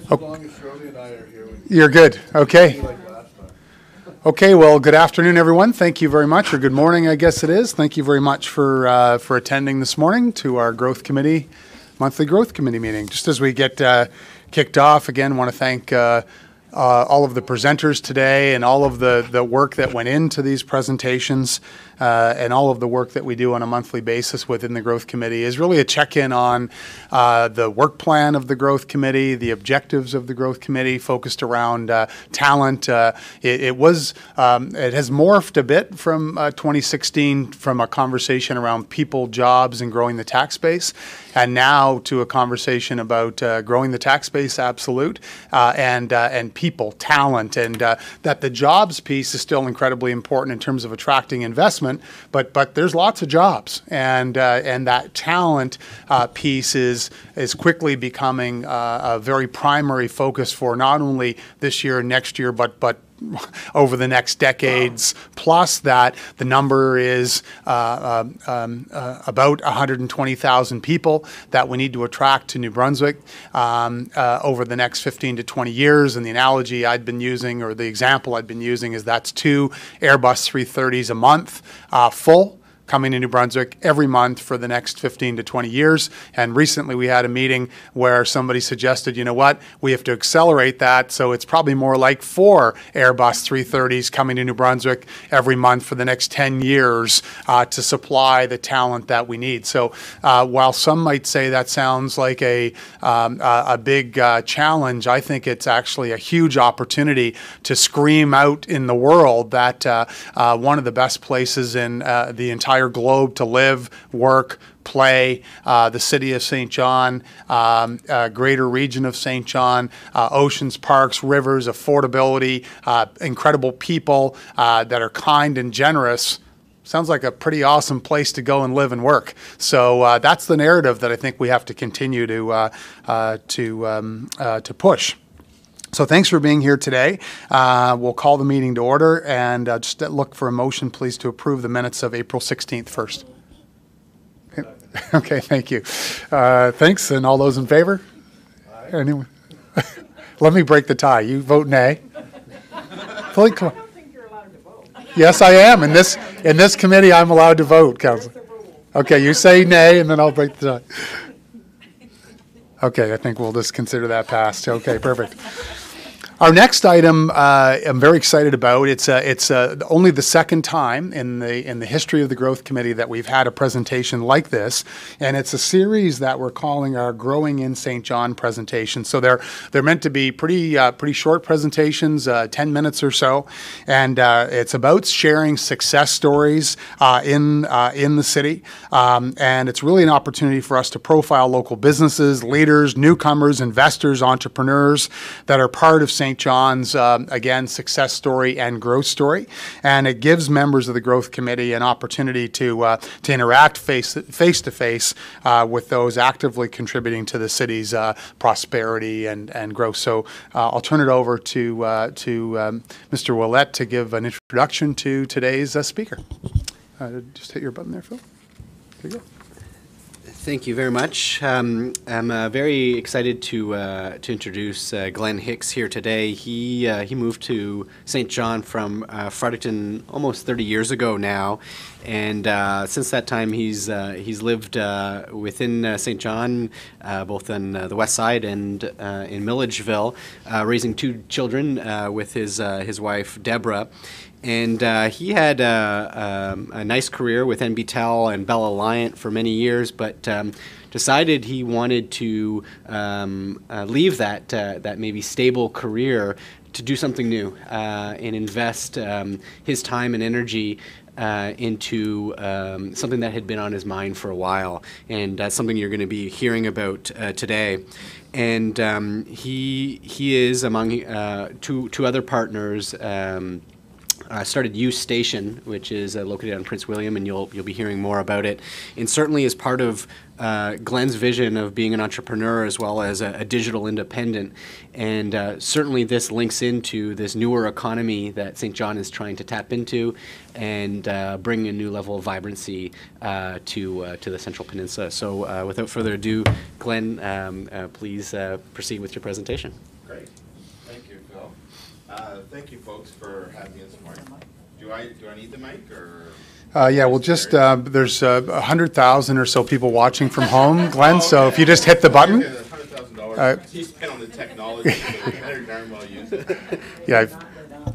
Just as long as Shirley and I are here. You're good. Okay. Okay, well, good afternoon, everyone. Thank you very much, or good morning, I guess it is. Thank you very much for attending this morning to our Growth Committee, monthly Growth Committee meeting. Just as we get kicked off, again, want to thank all of the presenters today and all of the work that went into these presentations and all of the work that we do on a monthly basis within the Growth Committee is really a check-in on the work plan of the Growth Committee, the objectives of the Growth Committee focused around talent. It has morphed a bit from 2016 from a conversation around people, jobs, and growing the tax base, and now to a conversation about growing the tax base, absolute, and people, talent, and that the jobs piece is still incredibly important in terms of attracting investment, but there's lots of jobs, and that talent piece is quickly becoming a very primary focus for not only this year and next year, but over the next decades, plus that the number is about 120,000 people that we need to attract to New Brunswick over the next 15 to 20 years. And the analogy I'd been using, or the example I'd been using, is that's 2 Airbus 330s a month full, coming to New Brunswick every month for the next 15 to 20 years. And recently we had a meeting where somebody suggested, you know what, we have to accelerate that. So it's probably more like 4 Airbus 330s coming to New Brunswick every month for the next 10 years to supply the talent that we need. So while some might say that sounds like a big challenge, I think it's actually a huge opportunity to scream out in the world that one of the best places in the entire globe to live, work, play, the city of St. John, greater region of St. John, oceans, parks, rivers, affordability, incredible people that are kind and generous. Sounds like a pretty awesome place to go and live and work. So that's the narrative that I think we have to continue to push. So thanks for being here today. We'll call the meeting to order, and just look for a motion, please, to approve the minutes of April 16th first. Okay, thank you. Thanks, and all those in favor? Aye. Anyone? Let me break the tie. You vote nay. I don't think you're allowed to vote. Yes, I am. In this committee, I'm allowed to vote, Councillor. Okay, you say nay, and then I'll break the tie. Okay, I think we'll just consider that passed. Okay, perfect. Our next item I'm very excited about. It's only the second time in the history of the Growth Committee that we've had a presentation like this, and it's a series that we're calling our Growing in St. John presentation. So they're meant to be pretty short presentations, 10 minutes or so, and it's about sharing success stories in the city, and it's really an opportunity for us to profile local businesses, leaders, newcomers, investors, entrepreneurs that are part of St. John's, again, success story and growth story. And it gives members of the Growth Committee an opportunity to interact face to face with those actively contributing to the city's prosperity and growth. So I'll turn it over to Mr. Willett to give an introduction to today's speaker. Just hit your button there, Phil. There you go. Thank you very much. I'm very excited to introduce Glenn Hicks here today. He moved to St. John from Fredericton almost 30 years ago now, and since that time he's lived within St. John, both on the west side and in Milledgeville, raising 2 children with his wife Deborah. And he had a nice career with NBTEL and Bell Alliant for many years, but decided he wanted to leave that maybe stable career to do something new and invest his time and energy into something that had been on his mind for a while, and that's something you're going to be hearing about today. And he is among 2 other partners. Started Youth Station, which is located on Prince William, and you'll be hearing more about it. And certainly as part of Glenn's vision of being an entrepreneur as well as a digital independent. And certainly this links into this newer economy that St. John is trying to tap into and bring a new level of vibrancy to the Central Peninsula. So without further ado, Glenn, please proceed with your presentation. Great. Thank you, Phil. Thank you, folks, for having me this morning. Do I need the mic or? Yeah, well, just there's 100,000 or so people watching from home, Glenn. So if you just hit the button. $100,000 he spent on the technology, so we better darn well use it. Yeah,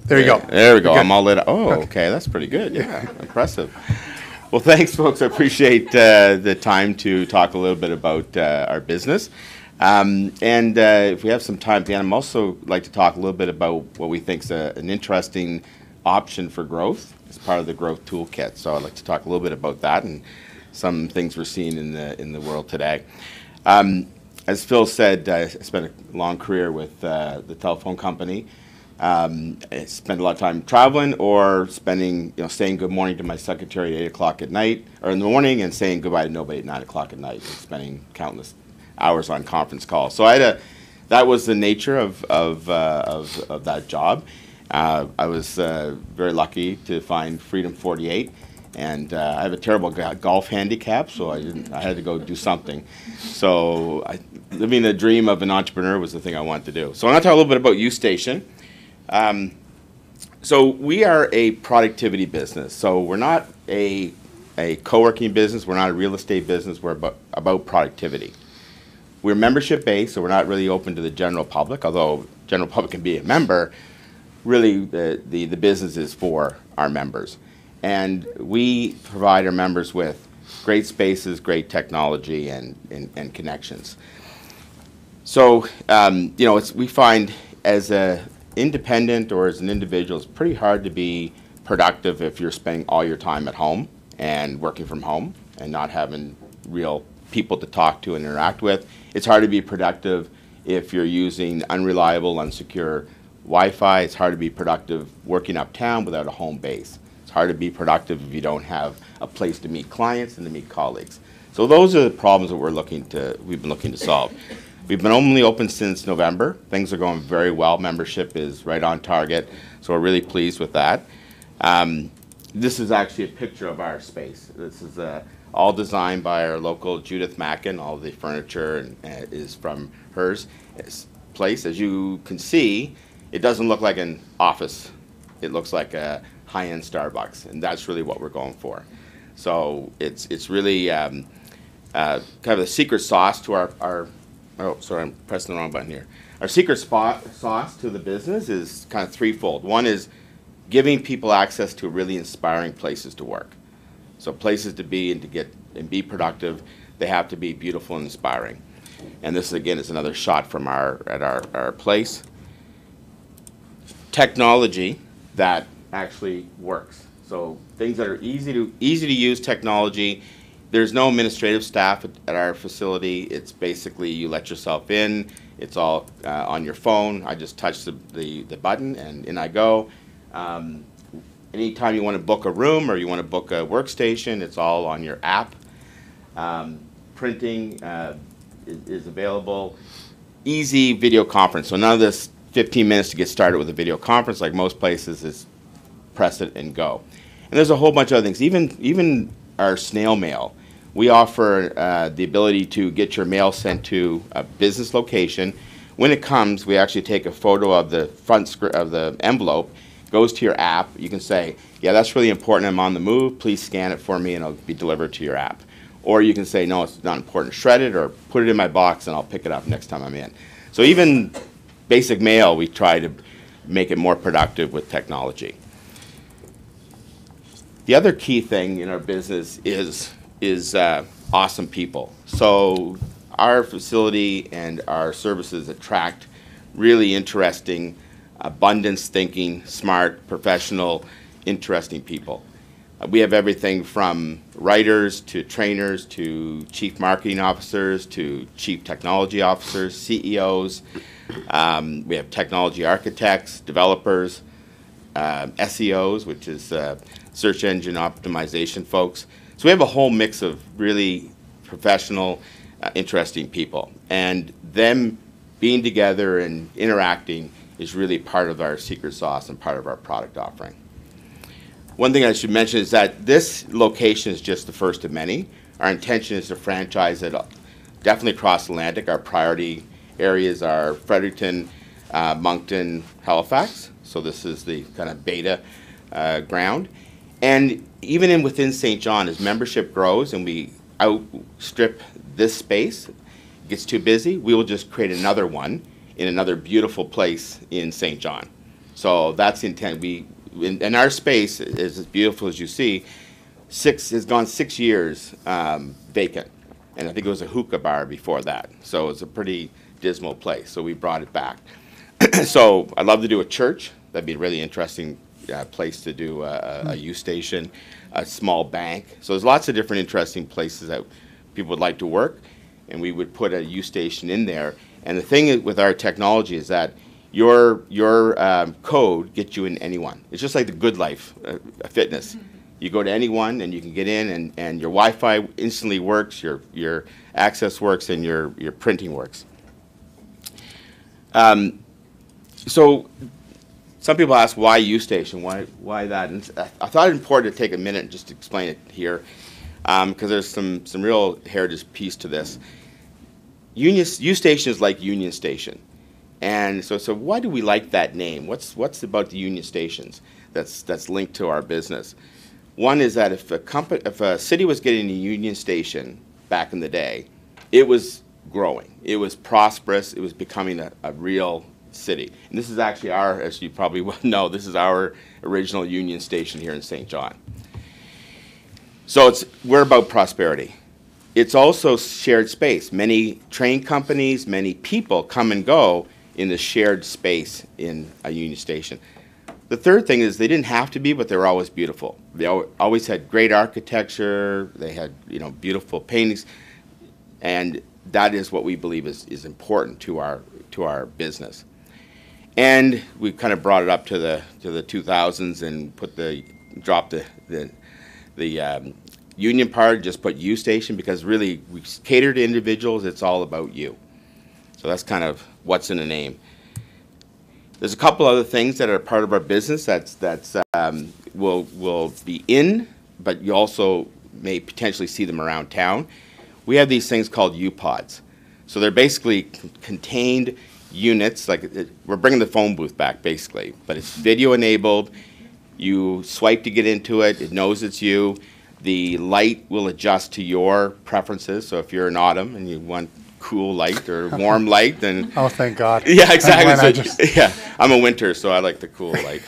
there you go. There we go. Good. I'm all lit up. Oh, okay, that's pretty good. Yeah, impressive. Well, thanks, folks. I appreciate the time to talk a little bit about our business. If we have some time at the end, I'm also like to talk a little bit about what we think is an interesting option for growth as part of the growth toolkit. So I'd like to talk a little bit about that and some things we're seeing in the world today. As Phil said, I spent a long career with the telephone company. I spent a lot of time traveling or saying good morning to my secretary at 8 o'clock at night or in the morning and saying goodbye to nobody at 9 o'clock at night and spending countless hours on conference calls. So that was the nature of that job. I was very lucky to find Freedom 48, and I have a terrible golf handicap, so I had to go do something. So living the dream of an entrepreneur was the thing I wanted to do. So I'm going to talk a little bit about U-Station. So we are a productivity business. So we're not a co-working business. We're not a real estate business. We're about productivity. We're membership based, so we're not really open to the general public, although general public can be a member. Really, the business is for our members. And we provide our members with great spaces, great technology, and connections. So, we find as a independent or as an individual, it's pretty hard to be productive if you're spending all your time at home and working from home and not having real people to talk to and interact with. It's hard to be productive if you're using unreliable, unsecure Wi-Fi. It's hard to be productive working uptown without a home base. It's hard to be productive if you don't have a place to meet clients and to meet colleagues. So those are the problems that we've been looking to solve. We've been only open since November. Things are going very well. Membership is right on target, so we're really pleased with that. This is actually a picture of our space. This is all designed by our local Judith Mackin. All the furniture is from hers place. As you can see, it doesn't look like an office. It looks like a high-end Starbucks, and that's really what we're going for. So it's really kind of the secret sauce to our oh, sorry, I'm pressing the wrong button here. Our secret sauce to the business is kind of threefold. One is giving people access to really inspiring places to work. So places to be and be productive, they have to be beautiful and inspiring. And this, again, is another shot from our place. Technology that actually works. So things that are easy to use technology. There's no administrative staff at our facility. It's basically you let yourself in. It's all on your phone. I just touch the button and in I go. Anytime you want to book a room or you want to book a workstation, it's all on your app. Printing is available. Easy video conference. So none of this 15 minutes to get started with a video conference like most places is press it and go. And there's a whole bunch of other things. Even our snail mail. We offer the ability to get your mail sent to a business location. When it comes, we actually take a photo of the front of the envelope, goes to your app. You can say, yeah, that's really important. I'm on the move. Please scan it for me, and it'll be delivered to your app. Or you can say, no, it's not important. Shred it or put it in my box, and I'll pick it up next time I'm in. So even basic mail, we try to make it more productive with technology. The other key thing in our business is awesome people. So our facility and our services attract really interesting, abundance thinking, smart, professional, interesting people. We have everything from writers to trainers to chief marketing officers to chief technology officers, CEOs. We have technology architects, developers, SEOs, which is search engine optimization folks. So we have a whole mix of really professional, interesting people. And them being together and interacting is really part of our secret sauce and part of our product offering. One thing I should mention is that this location is just the first of many. Our intention is to franchise it definitely across Atlantic. Our priority areas are Fredericton, Moncton, Halifax. So this is the kind of beta ground. And even within St. John, as membership grows and we outstrip this space, it gets too busy, we will just create another one in another beautiful place in St. John. So that's the intent. In our space is as beautiful as you see. Has gone 6 years vacant, and I think it was a hookah bar before that. So it's a pretty dismal place. So we brought it back. So I'd love to do a church. That'd be a really interesting place to do a youth station, a small bank. So there's lots of different interesting places that people would like to work, and we would put a youth station in there. And the thing with our technology is that your code gets you in anyone. It's just like the Good Life fitness. You go to anyone and you can get in, and your Wi-Fi instantly works, your access works, and your printing works. So some people ask, why youth station? Why that? And I thought it important to take a minute just to explain it here, because there's some real heritage piece to this. Youth station is like Union Station. And so why do we like that name? What's about the Union Stations that's linked to our business? One is that if a city was getting a Union Station back in the day, it was growing. It was prosperous. It was becoming a real city. And this is actually as you probably well know, this is our original Union Station here in St. John. So we're about prosperity. It's also shared space. Many train companies, many people come and go in the shared space in a Union Station. The third thing is they didn't have to be, but they were always beautiful. They always had great architecture. They had beautiful paintings, and that is what we believe is important to our business. And we kind of brought it up to the 2000s and dropped the union part, just put U Station, because really we cater to individuals. It's all about you. So that's kind of what's in the name. There's a couple other things that are part of our business that's will be in, but you also may potentially see them around town. We have these things called U-Pods. So they're basically contained units. We're bringing the phone booth back, basically, but it's video enabled. You swipe to get into it. It knows it's you. The light will adjust to your preferences. So if you're an autumn and you want cool light or warm light, then Oh, thank God. yeah, exactly. Yeah, I'm a winter, so I like the cool light.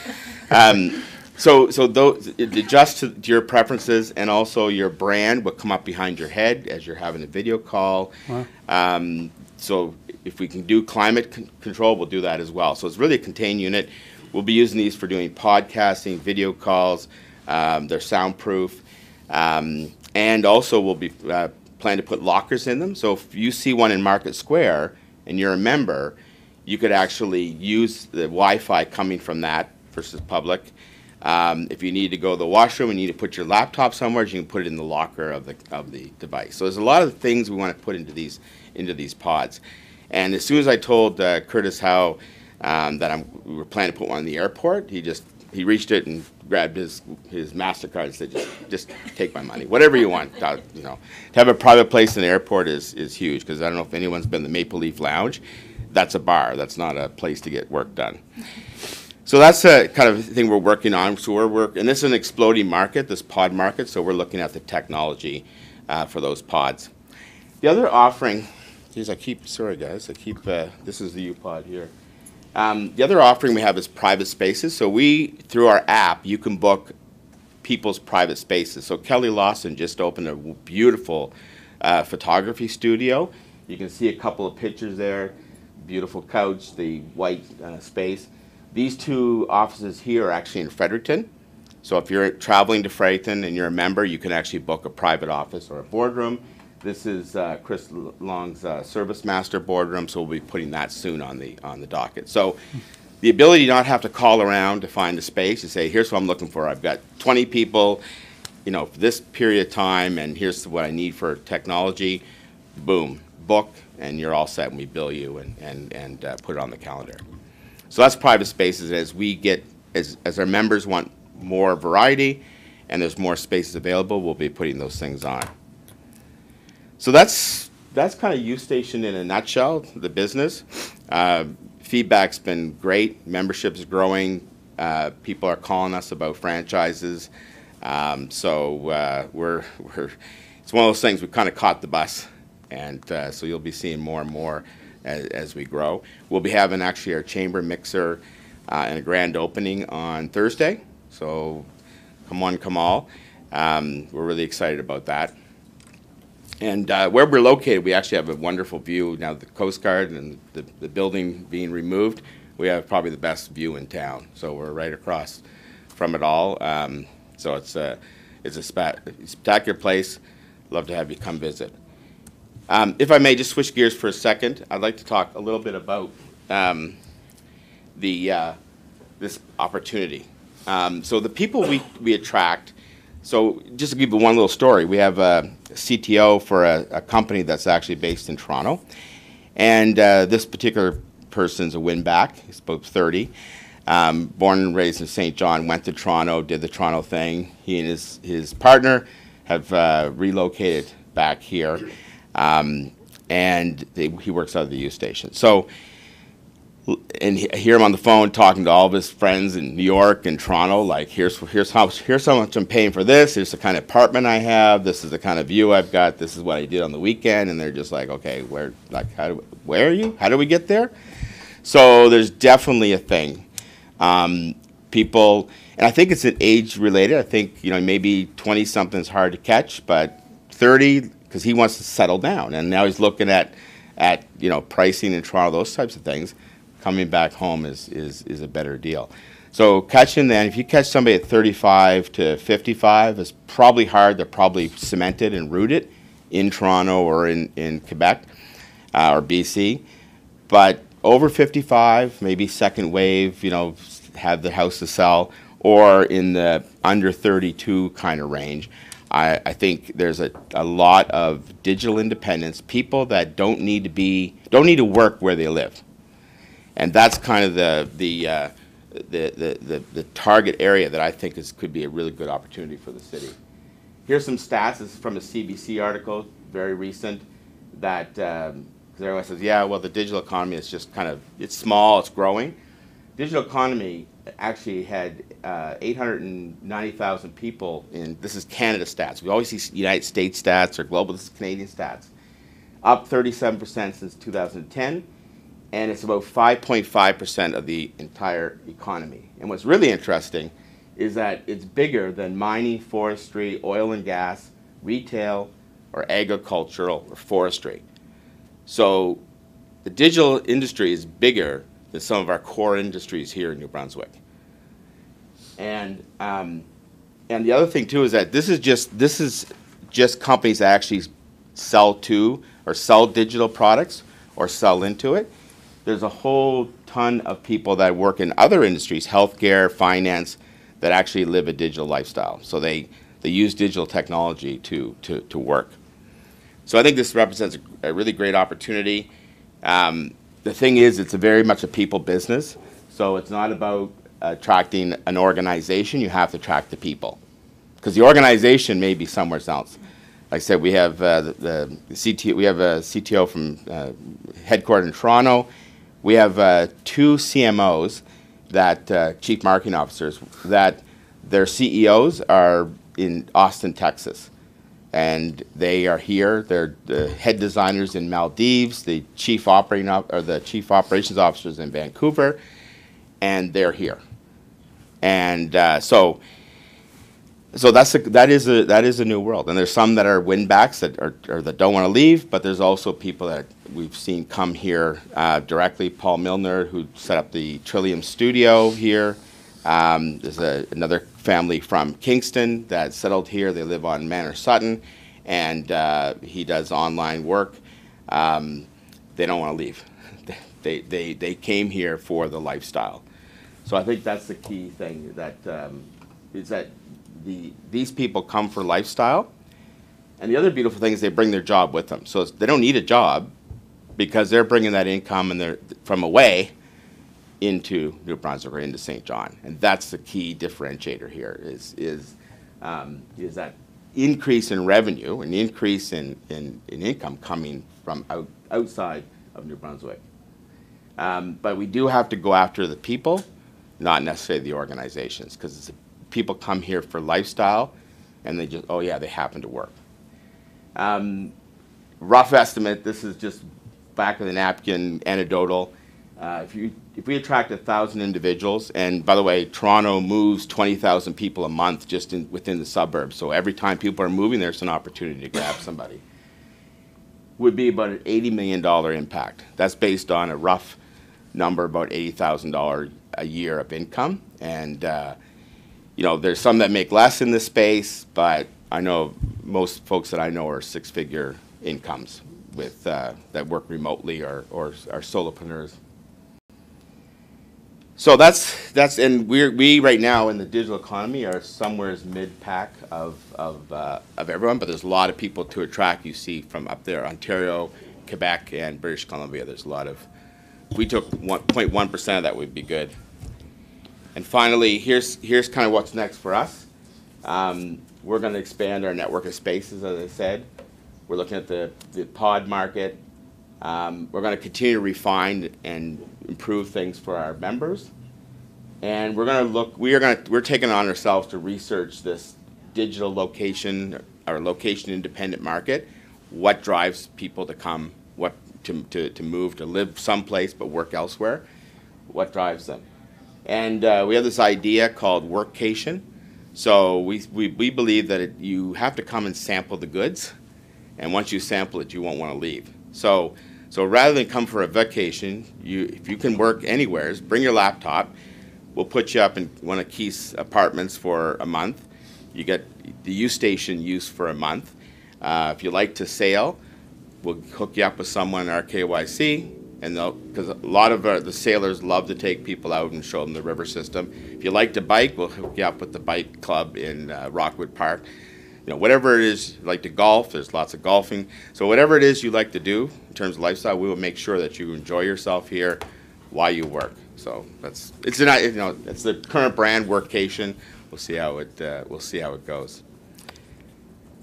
So those, it adjusts to your preferences, and also your brand will come up behind your head as you're having a video call. Wow. So if we can do climate control, we'll do that as well. So it's really a contained unit. We'll be using these for doing podcasting, video calls. They're soundproof. And also we'll be plan to put lockers in them. So if you see one in Market Square and you're a member, you could actually use the Wi-Fi coming from that versus public. If you need to go to the washroom and you need to put your laptop somewhere, you can put it in the locker of the device. So there's a lot of things we want to put into these pods. And as soon as I told Curtis how we were planning to put one in the airport, he reached it and grabbed his MasterCard and said, just take my money, whatever you want. To have a private place in the airport is huge, because I don't know if anyone's been to the Maple Leaf Lounge. That's a bar. That's not a place to get work done. So that's a kind of thing we're working on. So and this is an exploding market, this pod market, so we're looking at the technology for those pods. The other offering, this is the U-Pod here. The other offering we have is private spaces. So through our app, you can book people's private spaces. So Kelly Lawson just opened a beautiful photography studio. You can see a couple of pictures there. Beautiful couch, the white space. These two offices here are actually in Fredericton. So if you're traveling to Fredericton and you're a member, you can actually book a private office or a boardroom. This is Chris Long's Service Master boardroom, so we'll be putting that soon on the docket. So the ability to not have to call around to find a space, to say, here's what I'm looking for. I've got 20 people, for this period of time, and here's what I need for technology. Boom, book, and you're all set, and we bill you and put it on the calendar. So that's private spaces. As our members want more variety and there's more spaces available, we'll be putting those things on. So that's kind of U Station in a nutshell, the business. feedback's been great. Membership's growing. People are calling us about franchises. So we're it's one of those things, we've kind of caught the bus. And so you'll be seeing more and more as we grow. We'll be having actually our chamber mixer and a grand opening on Thursday. So come one, come all. We're really excited about that. And where we're located, we actually have a wonderful view. Now the Coast Guard and the building being removed, we have probably the best view in town. So we're right across from it all. So it's a spectacular place. Love to have you come visit. If I may just switch gears for a second, I'd like to talk a little bit about this opportunity. So the people we attract, so just to give you one little story, we have a CTO for a company that's actually based in Toronto. And this particular person's a win-back. He's about 30. Born and raised in St. John, went to Toronto, did the Toronto thing. He and his partner have relocated back here. And he works out of the U station. So, and I hear him on the phone talking to all of his friends in New York and Toronto, like, here's how much I'm paying for this, here's the kind of apartment I have, this is the kind of view I've got, this is what I did on the weekend, and they're just like, okay, where are you? How do we get there? So there's definitely a thing. People, and I think it's an age related. I think, maybe 20-something is hard to catch, but 30, because he wants to settle down, and now he's looking at pricing in Toronto, those types of things. Coming back home is a better deal. So catching them, if you catch somebody at 35 to 55, it's probably hard. They're probably cemented and rooted in Toronto or in Quebec or BC. But over 55, maybe second wave, have the house to sell, or in the under 32 kind of range. I think there's a lot of digital independence, people that don't need to work where they live. And that's kind of the target area that I think could be a really good opportunity for the city. Here's some stats. This is from a CBC article, very recent, that everyone says, yeah, well, the digital economy is just it's small, it's growing. Digital economy actually had 890,000 people this is Canada stats. We always see United States stats or global, this is Canadian stats. Up 37% since 2010. And it's about 5.5% of the entire economy. And what's really interesting is that it's bigger than mining, forestry, oil and gas, retail, or agricultural or forestry. So the digital industry is bigger than some of our core industries here in New Brunswick. And the other thing too is that this is just companies that actually sell to or sell digital products or sell into it. There's a whole ton of people that work in other industries, healthcare, finance, that actually live a digital lifestyle. So they use digital technology to work. So I think this represents a really great opportunity. The thing is, it's very much a people business. So it's not about attracting an organization. You have to attract the people, because the organization may be somewhere else. Like I said, we have the CTO. We have a CTO from headquartered in Toronto. We have 2 CMOs, that chief marketing officers, that their CEOs are in Austin, Texas, and they are here. They're the head designers in Maldives, the chief operations officers in Vancouver, and they're here. And so that is a new world. And there's some that are win-backs that don't want to leave, but there's also people that we've seen come here directly. Paul Milner, who set up the Trillium Studio here. There's another family from Kingston that settled here. They live on Manor Sutton, and he does online work. They don't want to leave. They came here for the lifestyle. So I think that's the key thing, that is that these people come for lifestyle. And the other beautiful thing is they bring their job with them. So they don't need a job, because they're bringing that income and they're from away into New Brunswick or into St. John. And that's the key differentiator here is that increase in revenue and increase in income coming from outside of New Brunswick. But we do have to go after the people, not necessarily the organizations, because people come here for lifestyle, and they just, oh yeah, they happen to work. Rough estimate, this is just back of the napkin, anecdotal. If we attract 1,000 individuals, and by the way, Toronto moves 20,000 people a month just within the suburbs, so every time people are moving, there's an opportunity to grab somebody. Would be about an $80 million impact. That's based on a rough number, about $80,000 a year of income. And you know, there's some that make less in this space, but I know most folks that I know are six-figure incomes with that work remotely or are solopreneurs. So that's and we right now in the digital economy are somewhere as mid-pack of everyone, but there's a lot of people to attract. You see from up there, Ontario, Quebec, and British Columbia. There's a lot of. If we took 1.1% of that, would be good. And finally, here's kind of what's next for us. We're going to expand our network of spaces, as I said. We're looking at the pod market. We're going to continue to refine and improve things for our members, and we're going to look. We're taking on ourselves to research this digital location or location independent market. What drives people to come? What to move to live someplace but work elsewhere? What drives them? And we have this idea called workcation. So we believe that you have to come and sample the goods, and once you sample it, you won't want to leave. So rather than come for a vacation, if you can work anywhere, bring your laptop. We'll put you up in one of Keith's apartments for a month. You get the U-Station use for a month. If you like to sail, we'll hook you up with someone in our KYC, and because a lot of the sailors love to take people out and show them the river system. If you like to bike, we'll hook you up with the bike club in Rockwood Park. You know, whatever it is, you like to golf, there's lots of golfing. So whatever it is you like to do in terms of lifestyle, we will make sure that you enjoy yourself here while you work. So it's the current brand, Workcation. We'll see how it goes.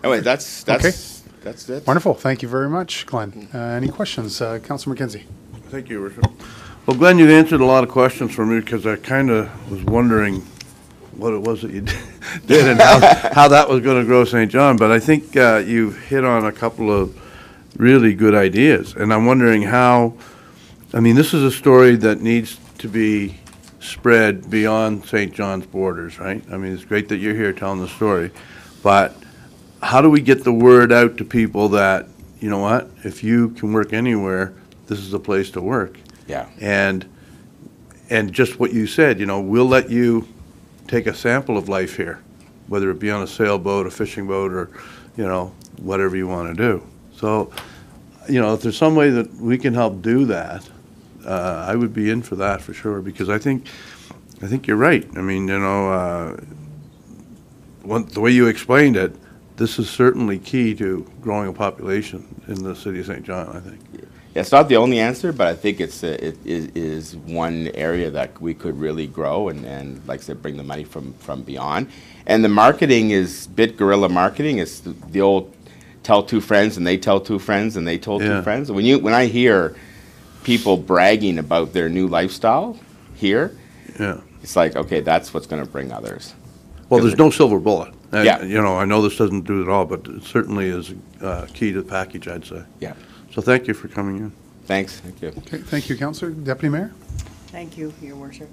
Anyway, that's it. Wonderful. Thank you very much, Glenn. Any questions, Councillor McKenzie? Thank you, Worship. Well, Glenn, you answered a lot of questions for me because I kind of was wondering what it was that you did and how that was going to grow St. John. But I think you've hit on a couple of really good ideas. And I'm wondering how, I mean, this is a story that needs to be spread beyond St. John's borders, right? I mean, it's great that you're here telling the story. But how do we get the word out to people that, you know what, if you can work anywhere, this is a place to work? Yeah. And just what you said, you know, we'll let you take a sample of life here, whether it be on a sailboat, a fishing boat, or, you know, whatever you want to do. So, you know, if there's some way that we can help do that, I would be in for that for sure, because I think you're right. I mean, you know, the way you explained it, this is certainly key to growing a population in the city of St. John, I think. Yeah, it's not the only answer, but I think it is one area that we could really grow and like I said, bring the money from beyond. And the marketing is bit guerrilla marketing. It's the old tell two friends and they tell two friends and they told two friends. When I hear people bragging about their new lifestyle here, it's like, okay, that's what's going to bring others. Well, there's no silver bullet. Yeah. You know, I know this doesn't do it all, but it certainly is key to the package, I'd say. Yeah. So thank you for coming in. Thanks. Thank you. Okay, thank you, Councillor. Deputy Mayor? Thank you, Your Worship.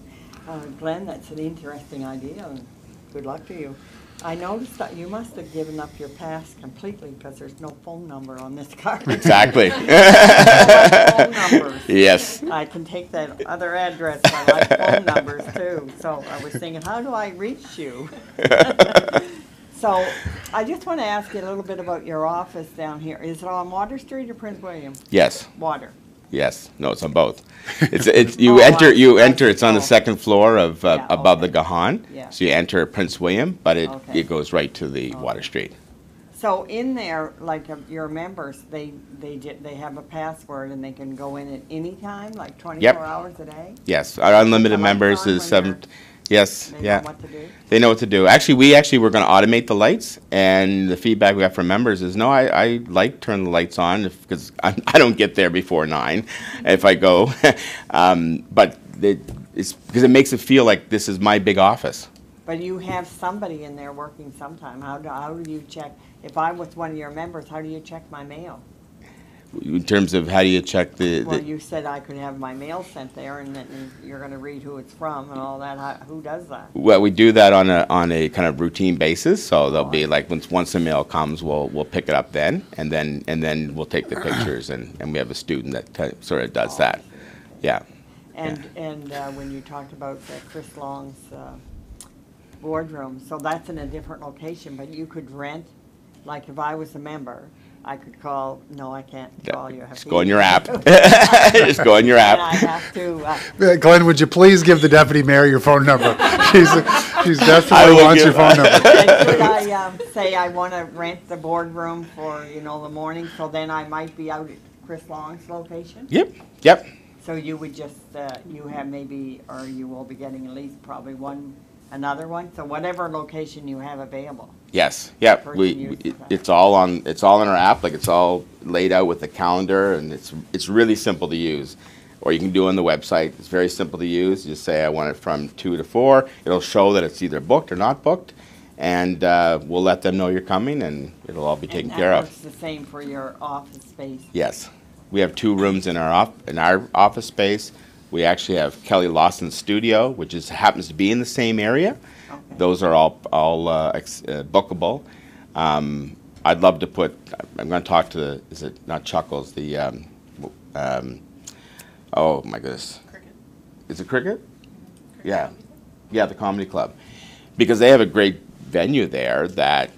Glenn, that's an interesting idea, and good luck to you. I noticed that you must have given up your pass completely because there's no phone number on this card. Exactly. Phone numbers. Yes. I can take that other address. I like phone numbers too. So I was thinking, how do I reach you? So I just want to ask you a little bit about your office down here. Is it on Water Street or Prince William? Yes. Water. Yes. No, it's on both. You enter. It's on the second floor of above the Gahan. Yeah. So you enter Prince William, but it goes right to the Water Street. So in there, like your members, they have a password and they can go in at any time, like 24 hours a day? Yes. Our unlimited So members like is Yes, They yeah. know what to do? They know what to do. Actually, we were going to automate the lights, and the feedback we got from members is, no, I like turning the lights on because I don't get there before 9 if I go. But it's because it makes it feel like this is my big office. But you have somebody in there working sometime. How do you check? If I was one of your members, how do you check my mail? In terms of how do you check Well, you said I could have my mail sent there, and then you're going to read who it's from and all that. Who does that? Well, we do that on a kind of routine basis. So there'll be like once the mail comes, we'll pick it up then, and then we'll take the pictures, and we have a student that sort of does that. Yeah. And when you talked about Chris Long's boardroom, so that's in a different location, but you could rent, like if I was a member, I could call, no, I can't call you. Just go in your app. Just go in your And I app. have to, Glenn, would you please give the deputy mayor your phone number? She's I desperately will wants your give- phone number. and could I say I want to rent the boardroom for, the morning, so then I might be out at Chris Long's location? Yep. So you would just, you have maybe, or you will be getting at least probably another one, so whatever location you have available. Yes. Yeah. Person uses that. It's all in our app. Like it's all laid out with the calendar, and it's really simple to use. Or you can do it on the website. It's very simple to use. You just say I want it from 2 to 4. It'll show that it's either booked or not booked, and we'll let them know you're coming, and it'll all be taken care And that of. works the same for your office space. Yes. We have 2 rooms in our office space. We actually have Kelly Lawson's studio, which happens to be in the same area. Okay. Those are all bookable. I'd love to put. I'm going to talk to is it not Chuckles? Oh my goodness. Cricket. Is it Cricket? Yeah. Yeah, the Comedy Club, because they have a great venue there that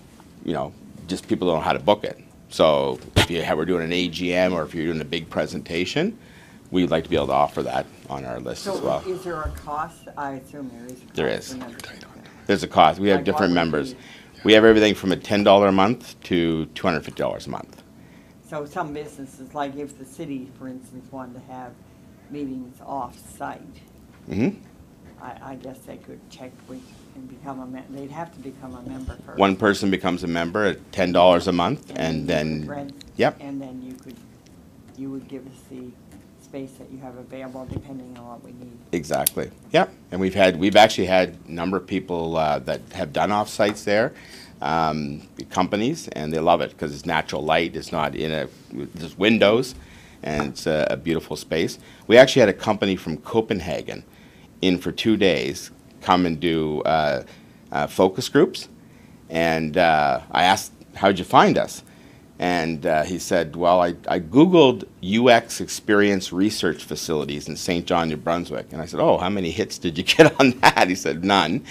just people don't know how to book it. So if we're doing an AGM or if you're doing a big presentation, we'd like to be able to offer that on our list as well. So is there a cost? I assume there is a cost. There is. for membership. There's a cost. We have Like different what would members. be- We have everything from a $10 a month to $250 a month. So some businesses, like if the city, for instance, wanted to have meetings off-site, hmm I guess they could check with and become a member. They'd have to become a member first. One person becomes a member at $10 a month, and you then could rent, yep. And then you would give us the space that you have available depending on what we need. Exactly. Yep. And we've actually had a number of people that have done off-sites there, companies, and they love it because it's natural light. It's not there's windows, and it's a beautiful space. We actually had a company from Copenhagen in for 2 days come and do focus groups, and I asked, how'd you find us? And he said, well, I Googled UX experience research facilities in St. John, New Brunswick. And I said, oh, how many hits did you get on that? He said, none.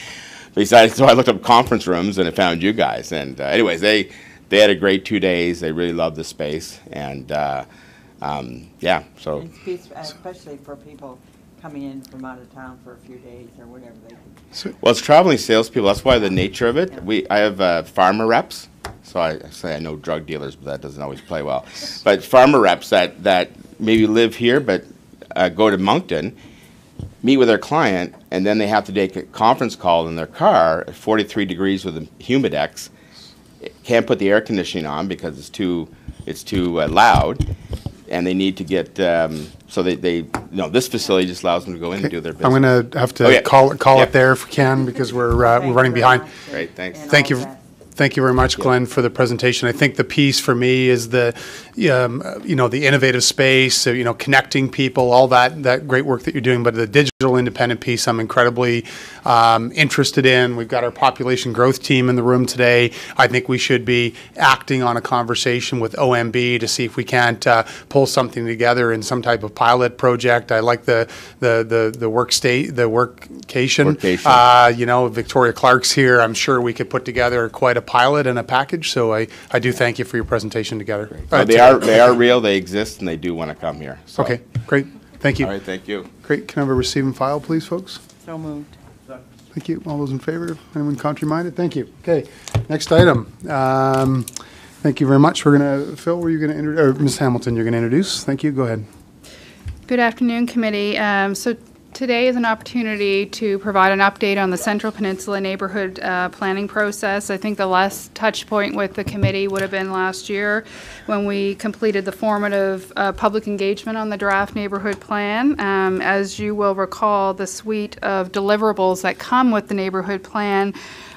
But he said, so I looked up conference rooms and I found you guys. And anyways, they had a great 2 days. They really loved the space. And yeah, so. And especially for people coming in from out of town for a few days or whatever they could. Well, it's traveling salespeople. That's why the nature of it. I have farmer reps. So I say I know drug dealers, but that doesn't always play well. But farmer reps that maybe live here but go to Moncton, meet with their client, and then they have to take a conference call in their car at 43 degrees with a humidex. Can't put the air conditioning on because it's too loud, and they need to get so this facility just allows them to go in and do their business. I'm going to have to Oh, yeah. call Yep. it there if we can because we're running behind. Great, thanks. And Thank all you. that. Thank you very much, Glenn, for the presentation. I think the piece for me is the innovative space, connecting people, all that great work that you're doing. But the digital independent piece, I'm incredibly interested in. We've got our population growth team in the room today. I think we should be acting on a conversation with OMB to see if we can't pull something together in some type of pilot project. I like the workcation. Victoria Clark's here. I'm sure we could put together quite a pilot and a package. So I do thank you for your presentation together. They are real. They exist, and they do want to come here. So. Okay, great. Thank you. All right, thank you. Great. Can I have a receive and file, please, folks? So moved. Thank you. All those in favor? Anyone contrary-minded? Thank you. Okay, next item. Thank you very much. We're going to, Phil, were you going to introduce, or Ms. Hamilton, you're going to introduce? Thank you. Go ahead. Good afternoon, committee. So Today is an opportunity to provide an update on the Central Peninsula neighborhood planning process. I think the last touch point with the committee would have been last year when we completed the formative public engagement on the draft neighborhood plan. As you will recall, the suite of deliverables that come with the neighborhood plan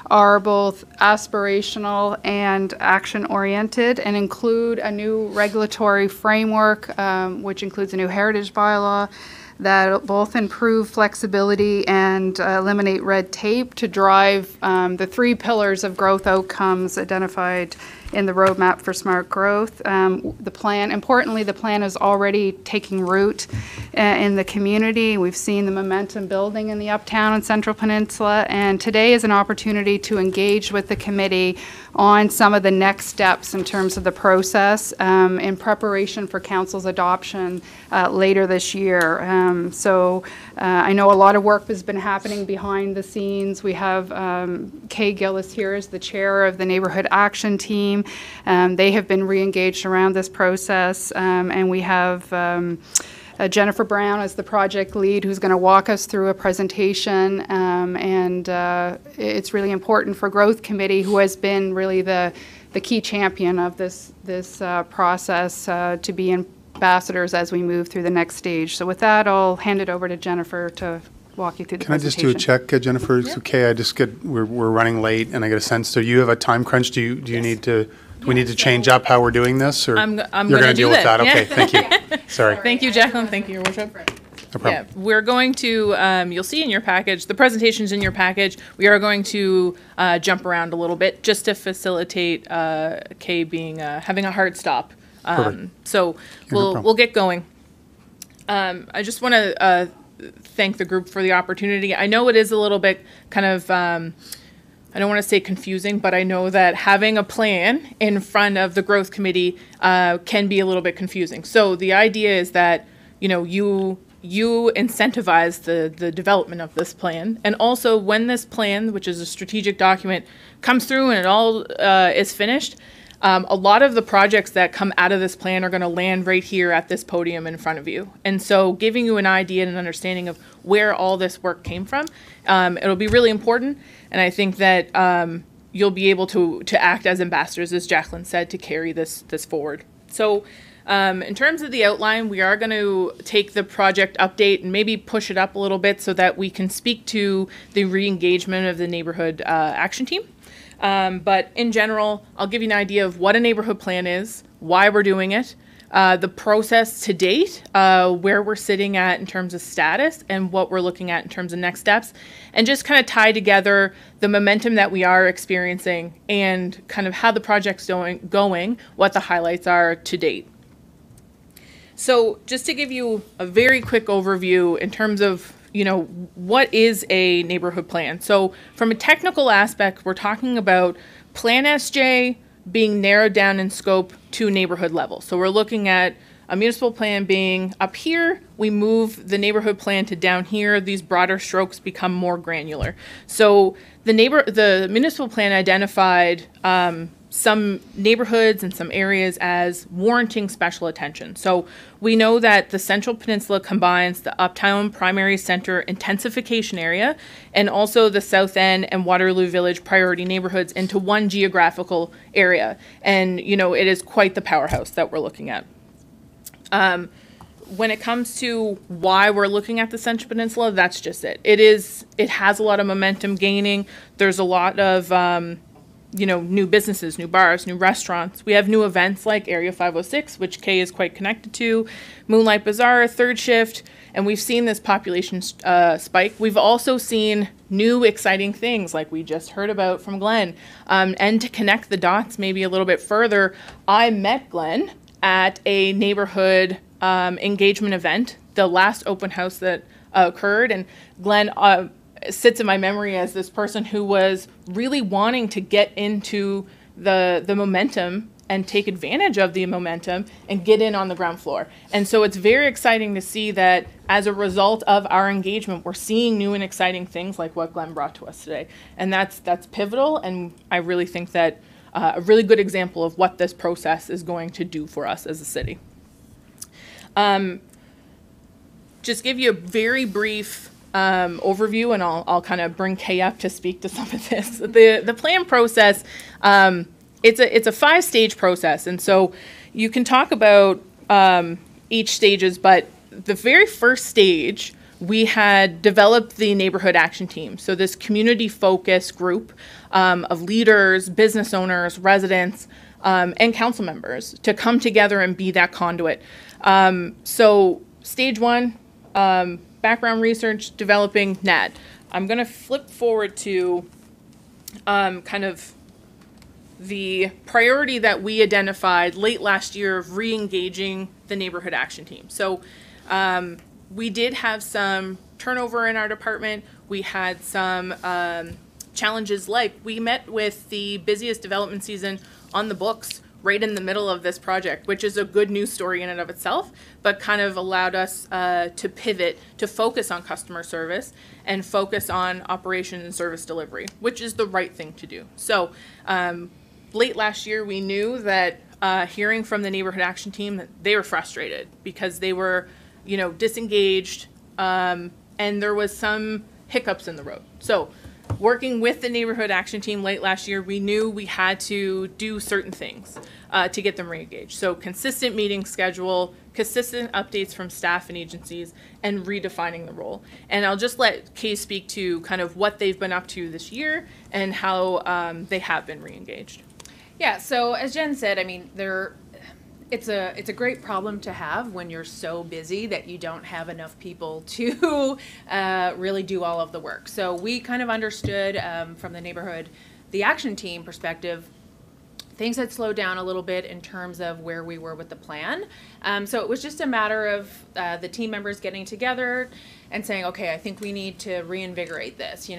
are both aspirational and action-oriented and include a new regulatory framework, which includes a new heritage bylaw, that both improve flexibility and eliminate red tape to drive the 3 pillars of growth outcomes identified in the roadmap for smart growth. The plan, importantly, the plan is already taking root in the community. We've seen the momentum building in the Uptown and Central Peninsula, and today is an opportunity to engage with the committee on some of the next steps in terms of the process in preparation for Council's adoption later this year. I know a lot of work has been happening behind the scenes. We have Kay Gillis here as the chair of the Neighborhood Action Team. They have been re-engaged around this process, and we have Jennifer Brown as the project lead, who's going to walk us through a presentation, and it's really important for Growth Committee, who has been really the key champion of this process, to be ambassadors as we move through the next stage. So with that, I'll hand it over to Jennifer to walk you through the Can I just do a check, Jennifer? It's okay. I just get we're running late, and I get a sense. So you have a time crunch. Do you need to? Do we need to change up how we're doing this, or I'm you're going to deal with that? Yeah. Okay, thank you. Sorry. Thank you, Jacqueline. Thank you, Your Worship. No problem. Yeah, we're going to, you'll see in your package, the presentation's in your package. We are going to jump around a little bit just to facilitate Kay being, having a hard stop. So we'll get going. I just want to thank the group for the opportunity. I know it is a little bit kind of, I don't want to say confusing, but I know that having a plan in front of the Growth Committee can be a little bit confusing. So the idea is that, you incentivize the development of this plan. And also when this plan, which is a strategic document, comes through and it all is finished, a lot of the projects that come out of this plan are going to land right here at this podium in front of you. And so giving you an idea and an understanding of where all this work came from, it'll be really important. And I think that you'll be able to act as ambassadors, as Jacqueline said, to carry this forward. So in terms of the outline, we are going to take the project update and maybe push it up a little bit so that we can speak to the re-engagement of the neighborhood action team. But in general, I'll give you an idea of what a neighborhood plan is, why we're doing it, the process to date, where we're sitting at in terms of status, and what we're looking at in terms of next steps, and just kind of tie together the momentum that we are experiencing and kind of how the project's going, what the highlights are to date. So just to give you a very quick overview in terms of what is a neighborhood plan? So from a technical aspect, we're talking about Plan SJ being narrowed down in scope to neighborhood level. So we're looking at a municipal plan being up here, we move the neighborhood plan to down here, these broader strokes become more granular. So the municipal plan identified some neighborhoods and some areas as warranting special attention. So we know that the Central Peninsula combines the Uptown Primary Center intensification area and also the South End and Waterloo Village priority neighborhoods into one geographical area. And, it is quite the powerhouse that we're looking at. When it comes to why we're looking at the Central Peninsula, that's just it. It has a lot of momentum gaining. There's a lot of new businesses, new bars, new restaurants. We have new events like Area 506, which Kay is quite connected to, Moonlight Bazaar, Third Shift, and we've seen this population spike. We've also seen new exciting things like we just heard about from Glenn. And to connect the dots maybe a little bit further, I met Glenn at a neighborhood engagement event, the last open house that occurred, and Glenn sits in my memory as this person who was really wanting to get into the momentum and take advantage of the momentum and get in on the ground floor. And so it's very exciting to see that as a result of our engagement, we're seeing new and exciting things like what Glenn brought to us today. And that's pivotal, and I really think that a really good example of what this process is going to do for us as a city. Just give you a very brief overview, and I'll kind of bring Kay up to speak to some of this. The plan process, it's a 5-stage process, and so you can talk about each stages, but the very first stage, we had developed the neighborhood action team. So this community focus group of leaders, business owners, residents, and council members to come together and be that conduit. So stage 1, background research, developing NAD. I'm going to flip forward to kind of the priority that we identified late last year of re-engaging the neighborhood action team. So we did have some turnover in our department. We had some challenges, like we met with the busiest development season on the books right in the middle of this project, which is a good news story in and of itself, but kind of allowed us to pivot to focus on customer service and focus on operation and service delivery, which is the right thing to do. So late last year, we knew that hearing from the neighborhood action team that they were frustrated because they were, disengaged, and there was some hiccups in the road. So working with the neighborhood action team late last year, we knew we had to do certain things to get them re-engaged. So consistent meeting schedule, consistent updates from staff and agencies, and redefining the role. And I'll just let Kay speak to kind of what they've been up to this year and how they have been re-engaged. Yeah, so as Jen said, I mean, it's a great problem to have when you're so busy that you don't have enough people to really do all of the work. So we kind of understood from the neighborhood, the action team perspective, things had slowed down a little bit in terms of where we were with the plan. So it was just a matter of the team members getting together and saying, okay, I think we need to reinvigorate this.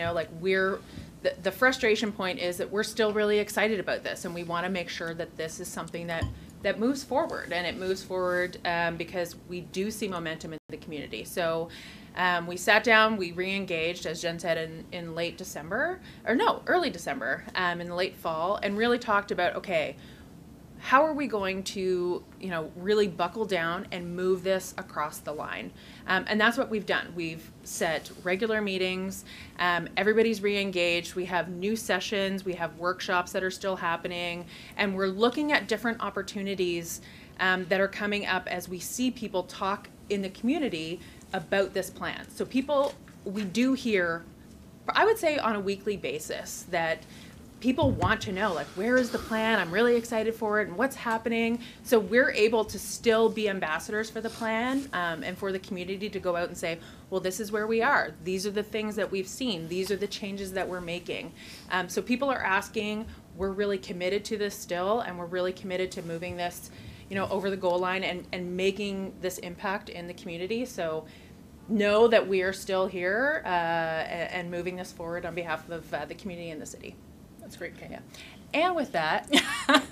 The frustration point is that we're still really excited about this, and we want to make sure that this is something that moves forward, and it moves forward because we do see momentum in the community. So we sat down, we re-engaged, as Jen said, in late December, early December, in the late fall, and really talked about, okay, how are we going to, really buckle down and move this across the line? And that's what we've done. We've set regular meetings. Everybody's re-engaged. We have new sessions. We have workshops that are still happening. And we're looking at different opportunities that are coming up as we see people talk in the community about this plan. So we do hear, I would say on a weekly basis, that people want to know, like, where is the plan? I'm really excited for it, and what's happening. So we're able to still be ambassadors for the plan and for the community to go out and say, well, this is where we are. These are the things that we've seen. These are the changes that we're making. So people are asking, we're really committed to this still, and we're really committed to moving this, over the goal line and making this impact in the community. So know that we are still here and moving this forward on behalf of the community and the city. That's great, Kay. Yeah. And with that,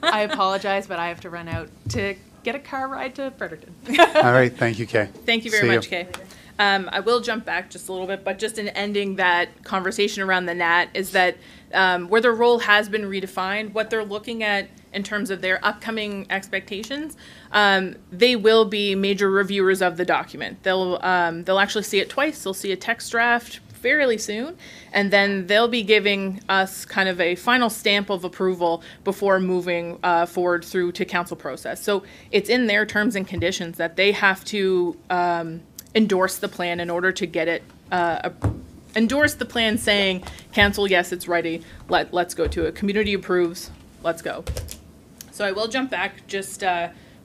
I apologize, but I have to run out to get a car ride to Fredericton. All right, thank you, Kay. Thank you very much, Kay. I will jump back just a little bit, but just in ending that conversation around the NAT is that where their role has been redefined, what they're looking at in terms of their upcoming expectations, they will be major reviewers of the document. They'll actually see it twice. They'll see a text draft fairly soon, and then they'll be giving us kind of a final stamp of approval before moving forward through to council process. So it's in their terms and conditions that they have to endorse the plan in order to get it, endorse the plan saying, council, yes, it's ready, let's go to it. Community approves, let's go. So I will jump back just